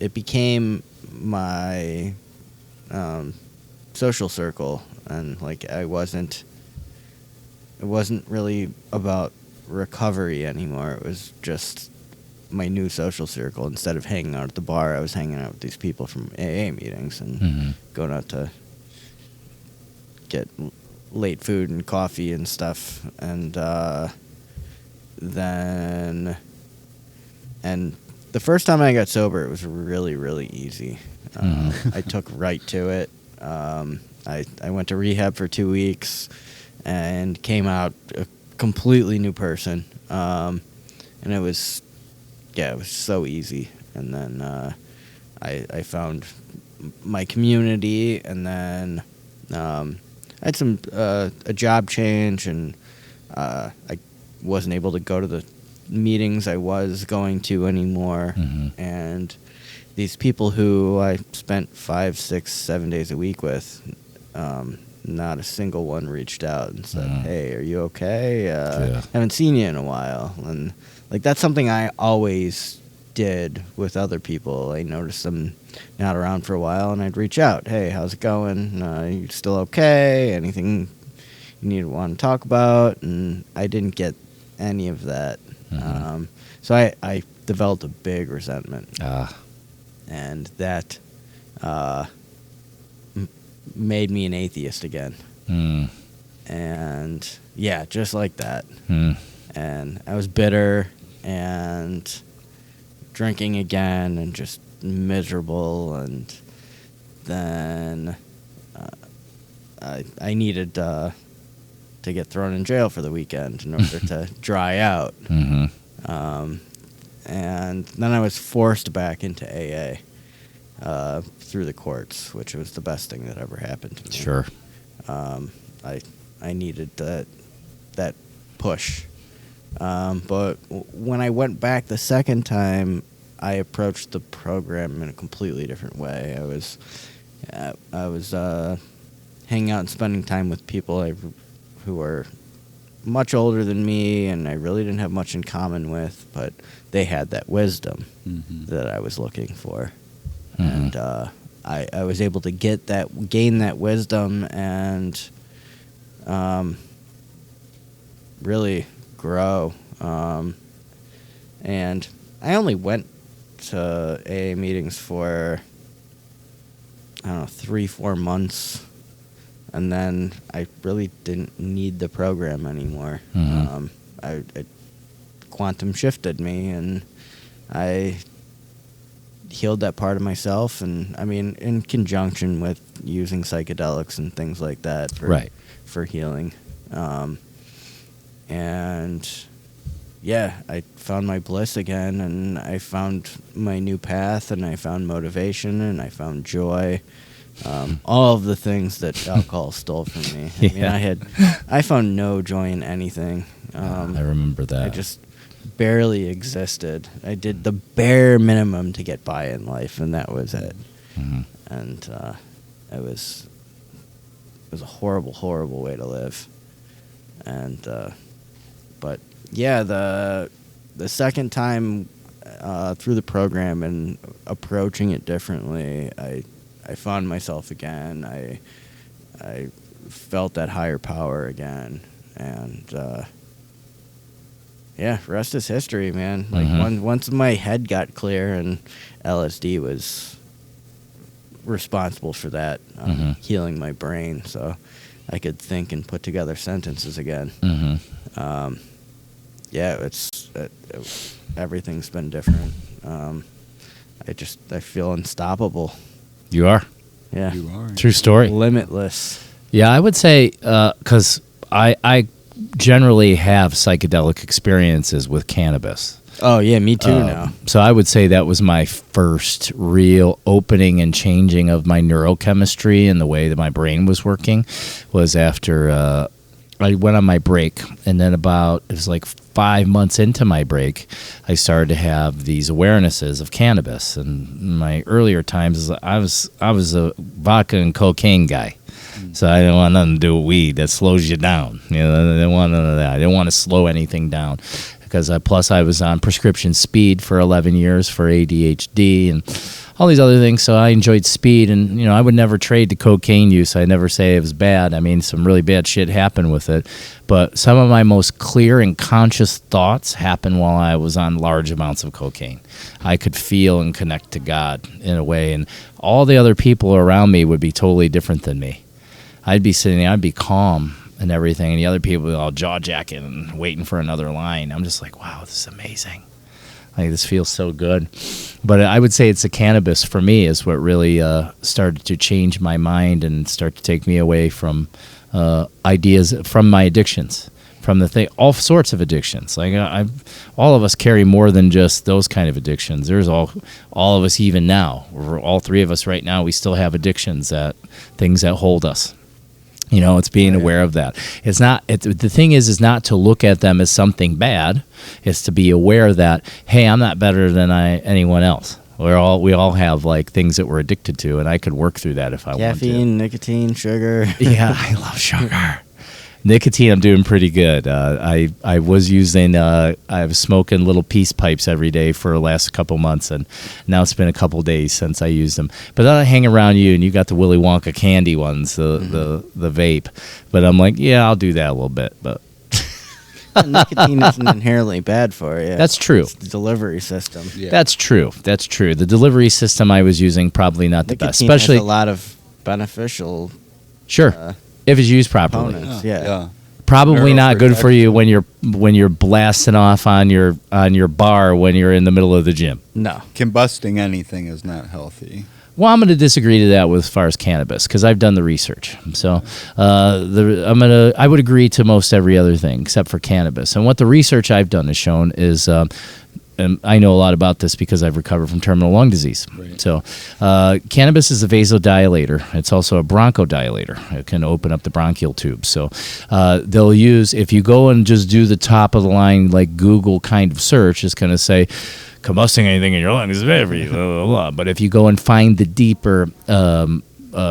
it became my social circle, and it wasn't really about recovery anymore. It was just my new social circle. Instead of hanging out at the bar, I was hanging out with these people from AA meetings and Mm-hmm. going out to get late food and coffee and stuff. And then the first time I got sober, it was really, really easy. I took right to it. I went to rehab for 2 weeks and came out a completely new person. And it was so easy. And then I found my community, and then I had a job change, and I wasn't able to go to the meetings I was going to anymore. Mm-hmm. And these people who I spent 5, 6, 7 days a week with, not a single one reached out and said, "Hey, are you okay? Haven't seen you in a while." And that's something I always did with other people. I noticed them not around for a while, and I'd reach out. "Hey, how's it going? You still okay? Anything want to talk about, and I didn't get any of that. So I developed a big resentment, and that made me an atheist again. And yeah, just like that. And I was bitter and drinking again and just miserable, and then I needed to get thrown in jail for the weekend in order to dry out. And then I was forced back into AA through the courts, which was the best thing that ever happened to me. Sure. I needed that push. But when I went back the second time, I approached the program in a completely different way. I was hanging out and spending time with people who were much older than me, and I really didn't have much in common with, but they had that wisdom that I was looking for. And I was able to gain that wisdom and really grow. And I only went to AA meetings for, I don't know, 3-4 months, and then I really didn't need the program anymore. It quantum shifted me, and I healed that part of myself, and I mean, in conjunction with using psychedelics and things like that for healing. And yeah, I found my bliss again, and I found my new path, and I found motivation, and I found joy. All of the things that alcohol stole from me. I mean, I found no joy in anything. I remember that. I just barely existed. I did the bare minimum to get by in life, and that was it. And it was a horrible, horrible way to live. And but yeah, the second time through the program and approaching it differently, I found myself again. I felt that higher power again, and yeah, rest is history, man. Like once my head got clear, and LSD was responsible for that, healing my brain, so I could think and put together sentences again. Yeah, everything's been different. I feel unstoppable. You are? Yeah. You are. True story. Limitless. Yeah, I would say, because I generally have psychedelic experiences with cannabis. Oh, yeah, me too now. So I would say that was my first real opening and changing of my neurochemistry and the way that my brain was working, was after I went on my break, and then it was like 5 months into my break, I started to have these awarenesses of cannabis. And in my earlier times, I was a vodka and cocaine guy. So I didn't want nothing to do with weed. That slows you down. I didn't want none of that. I didn't want to slow anything down. Because I was on prescription speed for 11 years for ADHD and all these other things. So I enjoyed speed, and I would never trade to cocaine use. I never say it was bad. I mean, some really bad shit happened with it, but some of my most clear and conscious thoughts happened while I was on large amounts of cocaine. I could feel and connect to God in a way, and all the other people around me would be totally different than me. I'd be sitting there, I'd be calm and everything, and the other people would all jaw-jacking and waiting for another line. I'm just like, wow, this is amazing. Like, this feels so good. But I would say it's the cannabis for me is what really started to change my mind and start to take me away from ideas, from my addictions, from all sorts of addictions. Like all of us carry more than just those kind of addictions. There's all of us even now. All three of us right now, we still have addictions, things that hold us. It's being aware of that. It's not. The thing is not to look at them as something bad. It's to be aware that, hey, I'm not better than anyone else. We all have like things that we're addicted to, and I could work through that if I want to. Caffeine, nicotine, sugar. Yeah, I love sugar. Nicotine, I'm doing pretty good. I was using, I was smoking little peace pipes every day for the last couple months, and now it's been a couple days since I used them. But then I hang around you, and you got the Willy Wonka candy ones, the vape. But I'm like, yeah, I'll do that a little bit. But Nicotine isn't inherently bad for you. that's true. It's the delivery system. Yeah. That's true. That's true. The delivery system I was using probably not the Nicotine best, especially has a lot of beneficial sure if it's used properly. components. Yeah. Yeah. Probably not good for you Neuroprotection. when you're blasting off on your bar when you're in the middle of the gym. No. Combusting anything is not healthy. Well, I'm going to disagree to that with as far as cannabis because I've done the research. So I would agree to most every other thing except for cannabis. And what the research I've done has shown is, and I know a lot about this because I've recovered from terminal lung disease. Right. So cannabis is a vasodilator. It's also a bronchodilator. It can open up the bronchial tubes. So they'll use, if you go and just do the top of the line like Google kind of search, it's going to say, combusting anything in your lungs is very blah, blah, blah. But if you go and find the deeper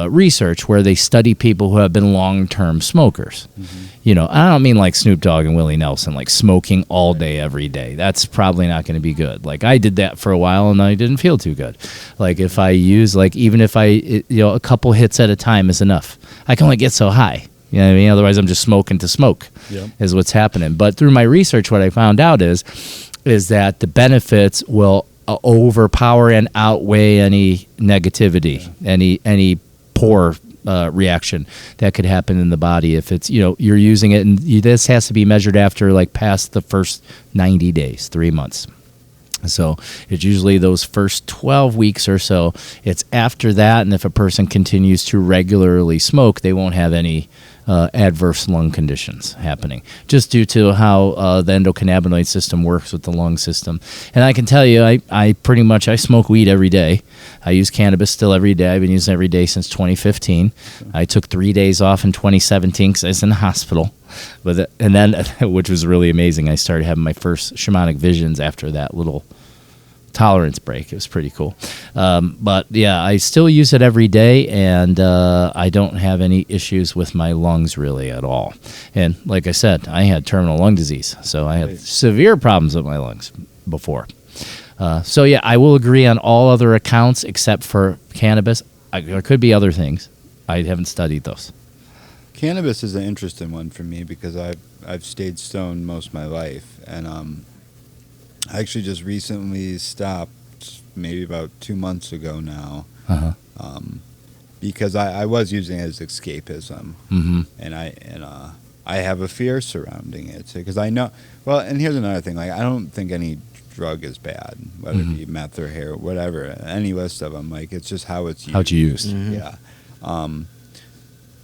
research where they study people who have been long-term smokers, you know, I don't mean like Snoop Dogg and Willie Nelson, like smoking all day, every day. That's probably not going to be good. Like I did that for a while and I didn't feel too good. Like if I use, like even if a couple hits at a time is enough. I can only get so high. You know what I mean? Otherwise I'm just smoking to smoke is what's happening. But through my research, what I found out is that the benefits will overpower and outweigh any negativity, any poor reaction that could happen in the body if it's, you're using it. And this has to be measured after like past the first 90 days, 3 months. So it's usually those first 12 weeks or so. It's after that, and if a person continues to regularly smoke, they won't have any adverse lung conditions happening, just due to how the endocannabinoid system works with the lung system. And I can tell you, I pretty much, I smoke weed every day. I use cannabis still every day. I've been using it every day since 2015. I took 3 days off in 2017 because I was in the hospital. And then, which was really amazing, I started having my first shamanic visions after that little tolerance break. It was pretty cool. But yeah, I still use it every day, and I don't have any issues with my lungs really at all. And like I said, I had terminal lung disease, so I had severe problems with my lungs before. So yeah, I will agree on all other accounts except for cannabis. There could be other things. I haven't studied those. Cannabis is an interesting one for me because I've stayed stoned most of my life, and I actually just recently stopped, maybe about 2 months ago now, because I was using it as escapism, and I have a fear surrounding it because I know. Well, and here's another thing: like I don't think any drug is bad, whether it be meth or hair, whatever. Any list of them, like it's just how it's used. How it's used. Yeah.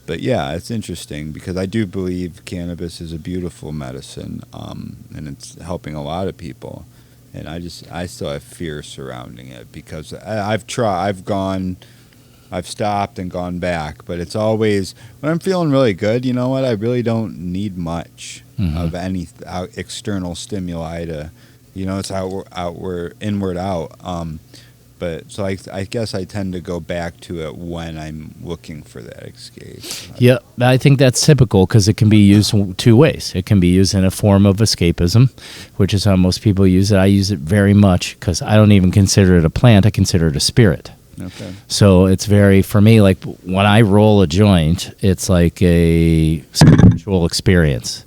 But yeah, it's interesting because I do believe cannabis is a beautiful medicine, and it's helping a lot of people. And I still have fear surrounding it because I've stopped and gone back, but it's always when I'm feeling really good. You know what? I really don't need much of any external stimuli to, it's inward out. But so I guess I tend to go back to it when I'm looking for that escape. Yeah, I think that's typical because it can be used two ways. It can be used in a form of escapism, which is how most people use it. I use it very much because I don't even consider it a plant. I consider it a spirit. Okay. So it's for me, like when I roll a joint, it's like a spiritual experience.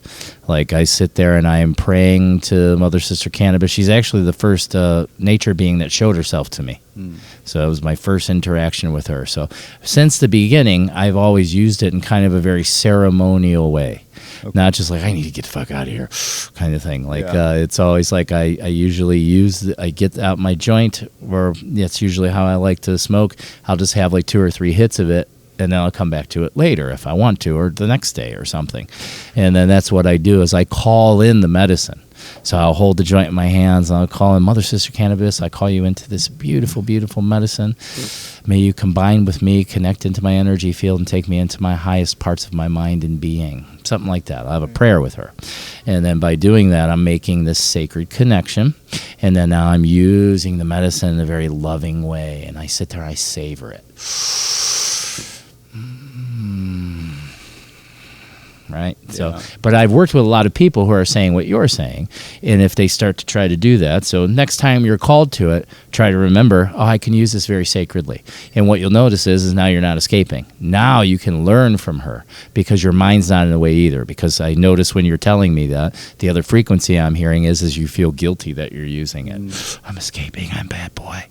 Like I sit there and I am praying to Mother Sister Cannabis. She's actually the first nature being that showed herself to me. So it was my first interaction with her. So since the beginning, I've always used it in kind of a very ceremonial way. Okay. Not just like, I need to get the fuck out of here kind of thing. Like it's always like I usually I get out my joint, or that's usually how I like to smoke. I'll just have like 2 or 3 hits of it, and then I'll come back to it later if I want to, or the next day or something. And then that's what I do is I call in the medicine. So I'll hold the joint in my hands, and I'll call in Mother Sister Cannabis. I call you into this beautiful, beautiful medicine. May you combine with me, connect into my energy field, and take me into my highest parts of my mind and being. Something like that. I'll have a prayer with her. And then by doing that, I'm making this sacred connection. And then now I'm using the medicine in a very loving way. And I sit there, I savor it. right? So, Yeah. but I've worked with a lot of people who are saying what you're saying, and if they start to try to do that, so next time you're called to it, try to remember, oh, I can use this very sacredly. And what you'll notice is now you're not escaping. Now you can learn from her because your mind's not in the way either. Because I notice when you're telling me that, the other frequency I'm hearing is you feel guilty that you're using it. I'm escaping. I'm bad boy.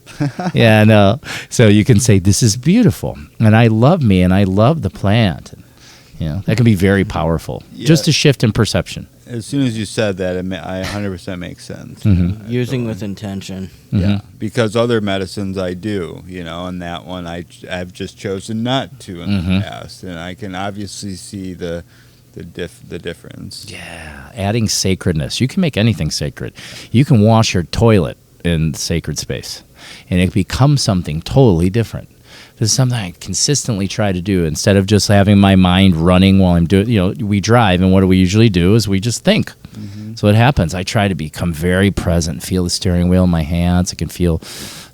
Yeah, no. So you can say, this is beautiful, and I love me, and I love the plant. You know, that can be very powerful. Yeah. Just a shift in perception. As soon as you said that, I 100% makes sense. Using with intention. Yeah, because other medicines I do, and that one I've just chosen not to in the past, and I can obviously see the difference. Yeah, adding sacredness. You can make anything sacred. You can wash your toilet in sacred space, and it becomes something totally different. This is something I consistently try to do instead of just having my mind running while I'm doing, we drive, and what do we usually do is we just think. So what happens, I try to become very present, feel the steering wheel in my hands. I can feel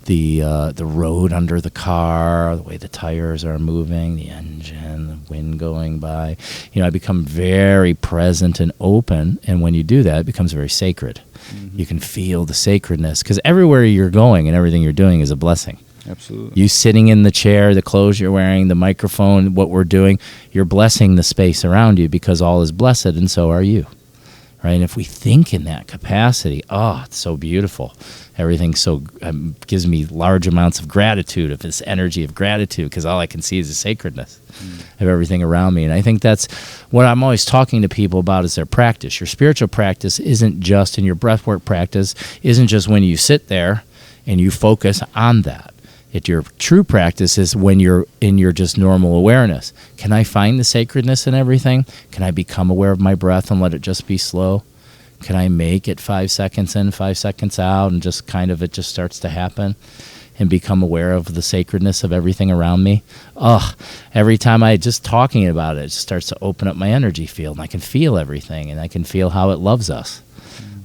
the road under the car, the way the tires are moving, the engine, the wind going by. I become very present and open, and when you do that, it becomes very sacred. You can feel the sacredness, because everywhere you're going and everything you're doing is a blessing. Absolutely. You sitting in the chair, the clothes you're wearing, the microphone, what we're doing, you're blessing the space around you because all is blessed, and so are you. Right? And if we think in that capacity, it's so beautiful. Everything gives me large amounts of gratitude, of this energy of gratitude, because all I can see is the sacredness of everything around me. And I think that's what I'm always talking to people about is their practice. Your spiritual practice isn't just, and your breathwork practice isn't just when you sit there and you focus on that. Your true practice is when you're in your just normal awareness. Can I find the sacredness in everything? Can I become aware of my breath and let it just be slow? Can I make it 5 seconds in, 5 seconds out, and just kind of it just starts to happen and become aware of the sacredness of everything around me? Every time I just talking about it, it just starts to open up my energy field, and I can feel everything, and I can feel how it loves us,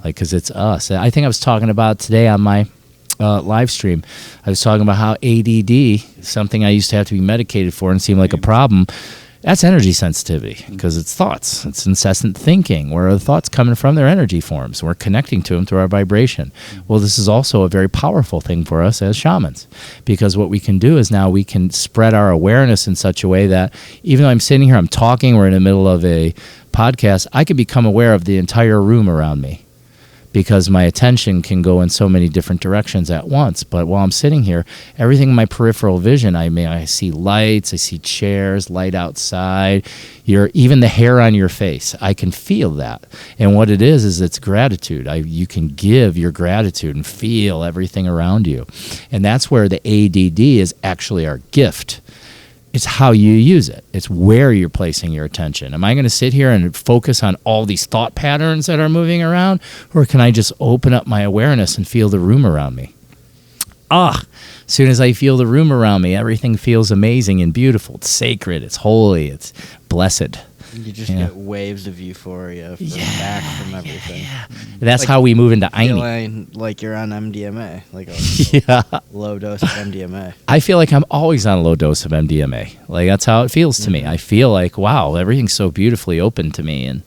because it's us. I think I was talking about today on my live stream, I was talking about how ADD, something I used to have to be medicated for and seemed like a problem, that's energy sensitivity, because it's thoughts. It's incessant thinking. Where are the thoughts coming from? They're energy forms. We're connecting to them through our vibration. Well, this is also a very powerful thing for us as shamans, because what we can do is now we can spread our awareness in such a way that even though I'm sitting here, I'm talking, we're in the middle of a podcast, I can become aware of the entire room around me, because my attention can go in so many different directions at once. But while I'm sitting here, everything in my peripheral vision, I see lights, I see chairs, light outside, even the hair on your face. I can feel that. And what it is it's gratitude. You can give your gratitude and feel everything around you. And that's where the ADD is actually our gift. It's how you use it. It's where you're placing your attention. Am I going to sit here and focus on all these thought patterns that are moving around? Or can I just open up my awareness and feel the room around me? As soon as I feel the room around me, everything feels amazing and beautiful. It's sacred. It's holy. It's blessed. You just get waves of euphoria back from everything. Yeah. That's how we move into Aini. Feeling like you're on MDMA, like a low dose of MDMA. I feel like I'm always on a low dose of MDMA. Like that's how it feels to me. I feel like, wow, everything's so beautifully open to me and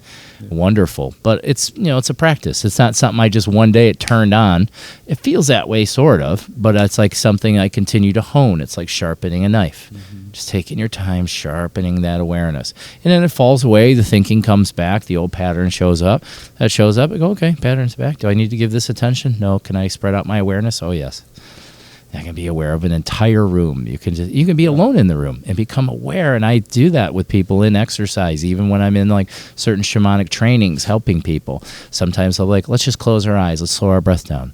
wonderful. But it's it's a practice. It's not something I just one day it turned on. It feels that way sort of, but it's like something I continue to hone. It's like sharpening a knife. Just taking your time, sharpening that awareness. And then it falls away, the thinking comes back, the old pattern shows up. That shows up, I go, okay, pattern's back. Do I need to give this attention? No. Can I spread out my awareness? Oh, yes. I can be aware of an entire room. You can be alone in the room and become aware. And I do that with people in exercise, even when I'm in like certain shamanic trainings, helping people. Sometimes I'll let's just close our eyes. Let's slow our breath down.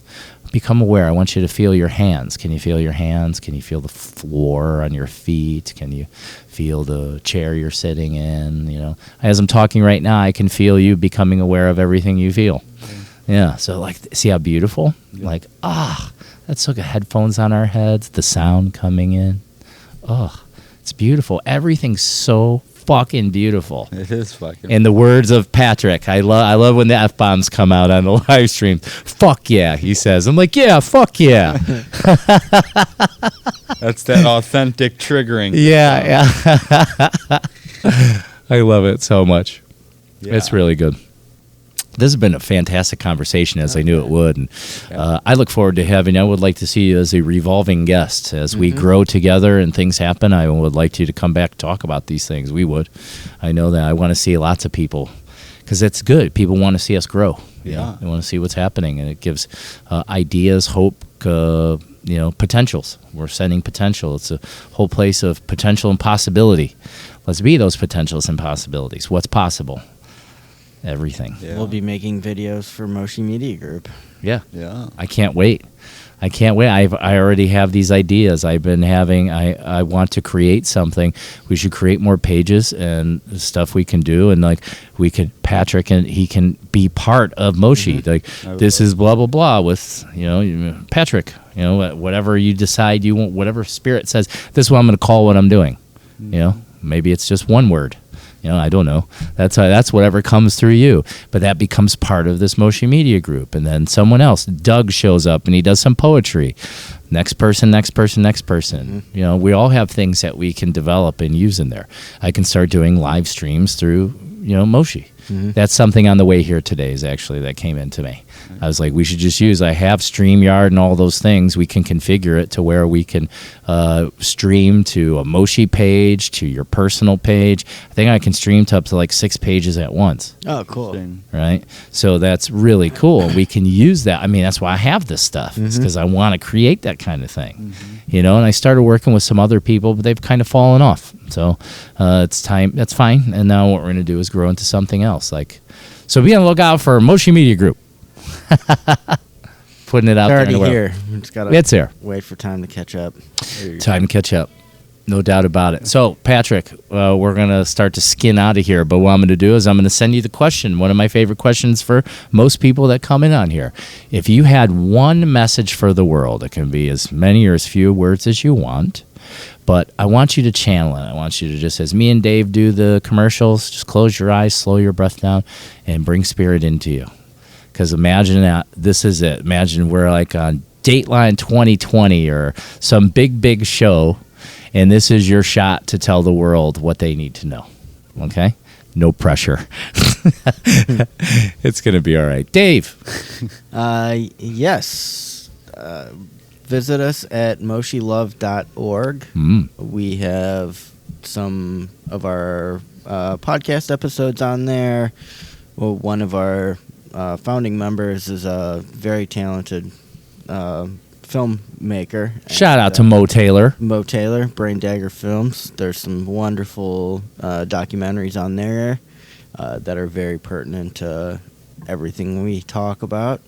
Become aware. I want you to feel your hands. Can you feel your hands? Can you feel the floor on your feet? Can you feel the chair you're sitting in? As I'm talking right now, I can feel you becoming aware of everything you feel. Yeah. So see how beautiful? Let's look at headphones on our heads, the sound coming in. It's beautiful. Everything's so fucking beautiful. It is fucking. In the words of Patrick, I love when the F-bombs come out on the live stream. Fuck yeah, he says. I'm like, yeah, fuck yeah. That's that authentic triggering. Yeah. I love it so much. It's really good. This has been a fantastic conversation, as I knew it would, and I look forward to having. I would like to see you as a revolving guest as we grow together and things happen. I would like you to come back and talk about these things. We would. I know that. I want to see lots of people because it's good. People want to see us grow. You know? They want to see what's happening, and it gives ideas, hope, potentials. We're sending potential. It's a whole place of potential and possibility. Let's be those potentials and possibilities. What's possible? Everything. Yeah. We'll be making videos for Moshi Media Group. Yeah. I can't wait. I already have these ideas. I've been having. I want to create something. We should create more pages and stuff we can do, and like Patrick and he can be part of Moshi. Like this is blah blah blah with Patrick. Whatever you decide you want, whatever spirit says. This is what I'm going to call what I'm doing. Maybe it's just one word. I don't know. That's whatever comes through you. But that becomes part of this Moshi Media Group. And then someone else, Doug, shows up and he does some poetry. Next person. We all have things that we can develop and use in there. I can start doing live streams through, Moshi. That's something on the way here today that came into me. I was like, we should just I have StreamYard and all those things. We can configure it to where we can stream to a Moshi page, to your personal page. I think I can stream to up to like 6 pages at once. Oh, cool. Right? So that's really cool. We can use that. I mean, that's why I have this stuff. It's because I want to create that kind of thing. And I started working with some other people, but they've kind of fallen off. So it's time. That's fine. And now what we're going to do is grow into something else. So be on the lookout for Moshi Media Group. Putting it out there. It's already here. We just gotta it's there. Wait for time to catch up. Time to catch up. No doubt about it. So, Patrick, we're going to start to skin out of here. But what I'm going to do is I'm going to send you the question. One of my favorite questions for most people that come in on here. If you had one message for the world, it can be as many or as few words as you want. But I want you to channel it. I want you to just, as me and Dave do the commercials, just close your eyes, slow your breath down, and bring spirit into you. Because imagine that this is it. Imagine we're like on Dateline 2020 or some big show, and this is your shot to tell the world what they need to know. Okay? No pressure. It's going to be all right. Dave. Yes. Visit us at moshilove.org. We have some of our podcast episodes on there. Well, one of our founding members is a very talented filmmaker. Shout out to Mo Taylor. Mo Taylor, Brain Dagger Films. There's some wonderful documentaries on there that are very pertinent to everything we talk about.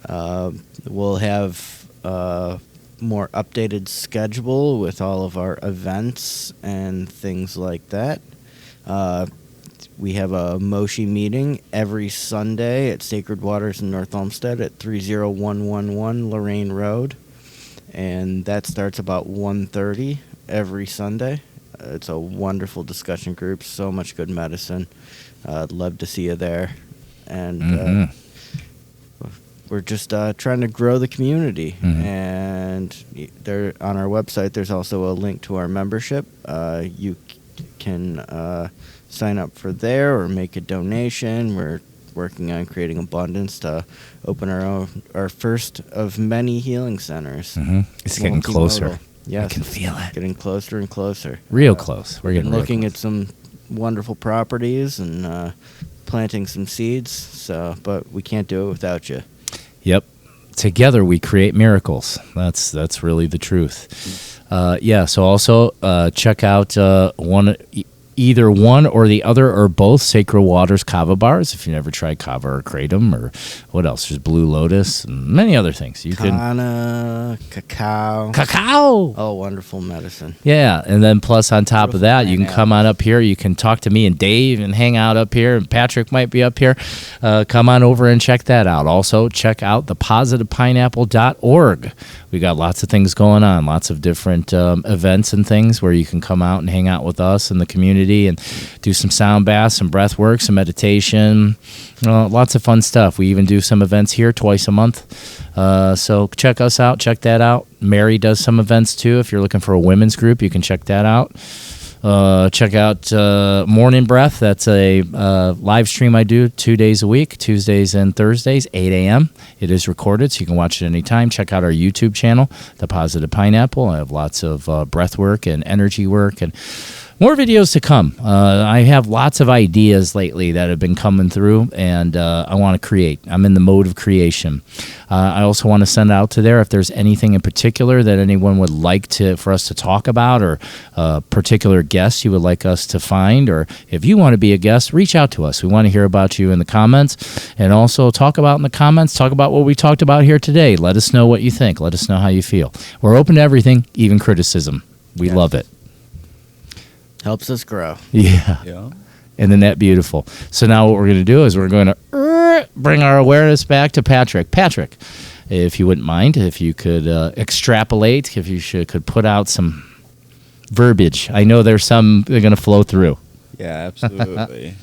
We'll have more updated schedule with all of our events and things like that. We have a Moshi meeting every Sunday at Sacred Waters in North Olmsted at 30111 Lorraine Road. And that starts about 1:30 every Sunday. It's a wonderful discussion group, so much good medicine. I'd love to see you there. And we're just trying to grow the community. And there on our website, there's also a link to our membership. You can sign up for there or make a donation. We're working on creating abundance to open our first of many healing centers. It's getting closer. Yes, I can feel it. Getting closer and closer. Real close. We're getting looking real at some wonderful properties and planting some seeds. So, but we can't do it without you. Yep. Together we create miracles. That's really the truth. So also check out either one or the other or both Sacred Waters Kava bars. If you never tried Kava or Kratom or what else, there's Blue Lotus and many other things. You Kana, cacao. Oh, wonderful medicine. Yeah, and then plus on top of that, you can come on up here. You can talk to me and Dave and hang out up here, and Patrick might be up here. Come on over and check that out. Also, check out thepositivepineapple.org. We got lots of things going on, lots of different events and things where you can come out and hang out with us in the community and do some sound baths, some breath work, some meditation, lots of fun stuff. We even do some events here twice a month. So check us out. Check that out. Mary does some events too. If you're looking for a women's group, you can check that out. Check out Morning Breath. That's a live stream I do 2 days a week, Tuesdays and Thursdays, 8 a.m. It is recorded, so you can watch it anytime. Check out our YouTube channel, The Positive Pineapple. I have lots of breath work and energy work and more videos to come. I have lots of ideas lately that have been coming through, and I want to create. I'm in the mode of creation. I also want to send out to there if there's anything in particular that anyone would like for us to talk about, or particular guests you would like us to find, or if you want to be a guest, reach out to us. We want to hear about you in the comments, and also talk about in the comments, talk about what we talked about here today. Let us know what you think. Let us know how you feel. We're open to everything, even criticism. We love it. Helps us grow. Yeah. Isn't that beautiful? So now what we're going to do is we're going to bring our awareness back to Patrick. Patrick, if you wouldn't mind, if you could extrapolate, if you could put out some verbiage. I know there's some that are going to flow through. Yeah, absolutely.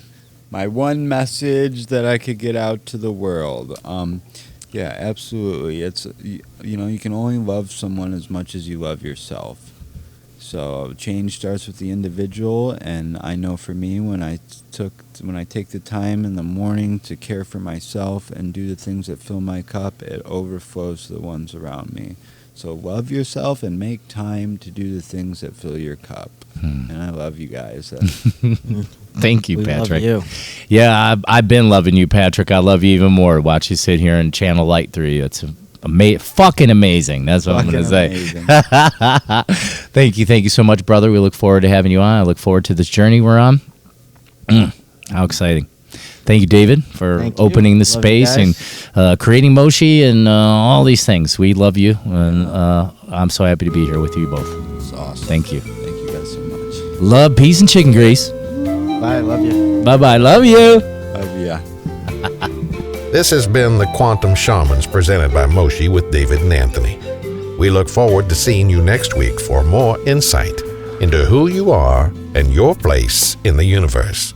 My one message that I could get out to the world. Yeah, absolutely. It's, you can only love someone as much as you love yourself. So change starts with the individual, and I know for me, when I take the time in the morning to care for myself and do the things that fill my cup, it overflows to the ones around me. So love yourself and make time to do the things that fill your cup. And I love you guys. Thank you, We Patrick. love you. Yeah, I've been loving you, Patrick. I love you even more. Watch you sit here and channel light through you. It's fucking amazing. That's what I'm going to say. Thank you so much, brother. We look forward to having you on. I look forward to this journey we're on. How exciting. Thank you, David, for opening the space and creating Moshi and all these things. We love you, and I'm so happy to be here with you both. It's awesome. Thank you. Thank you guys so much. Love, peace, and chicken grease. Bye. Love you. Bye-bye. Love you. Love ya. This has been the Quantum Shamans presented by Moshi with David and Anthony. We look forward to seeing you next week for more insight into who you are and your place in the universe.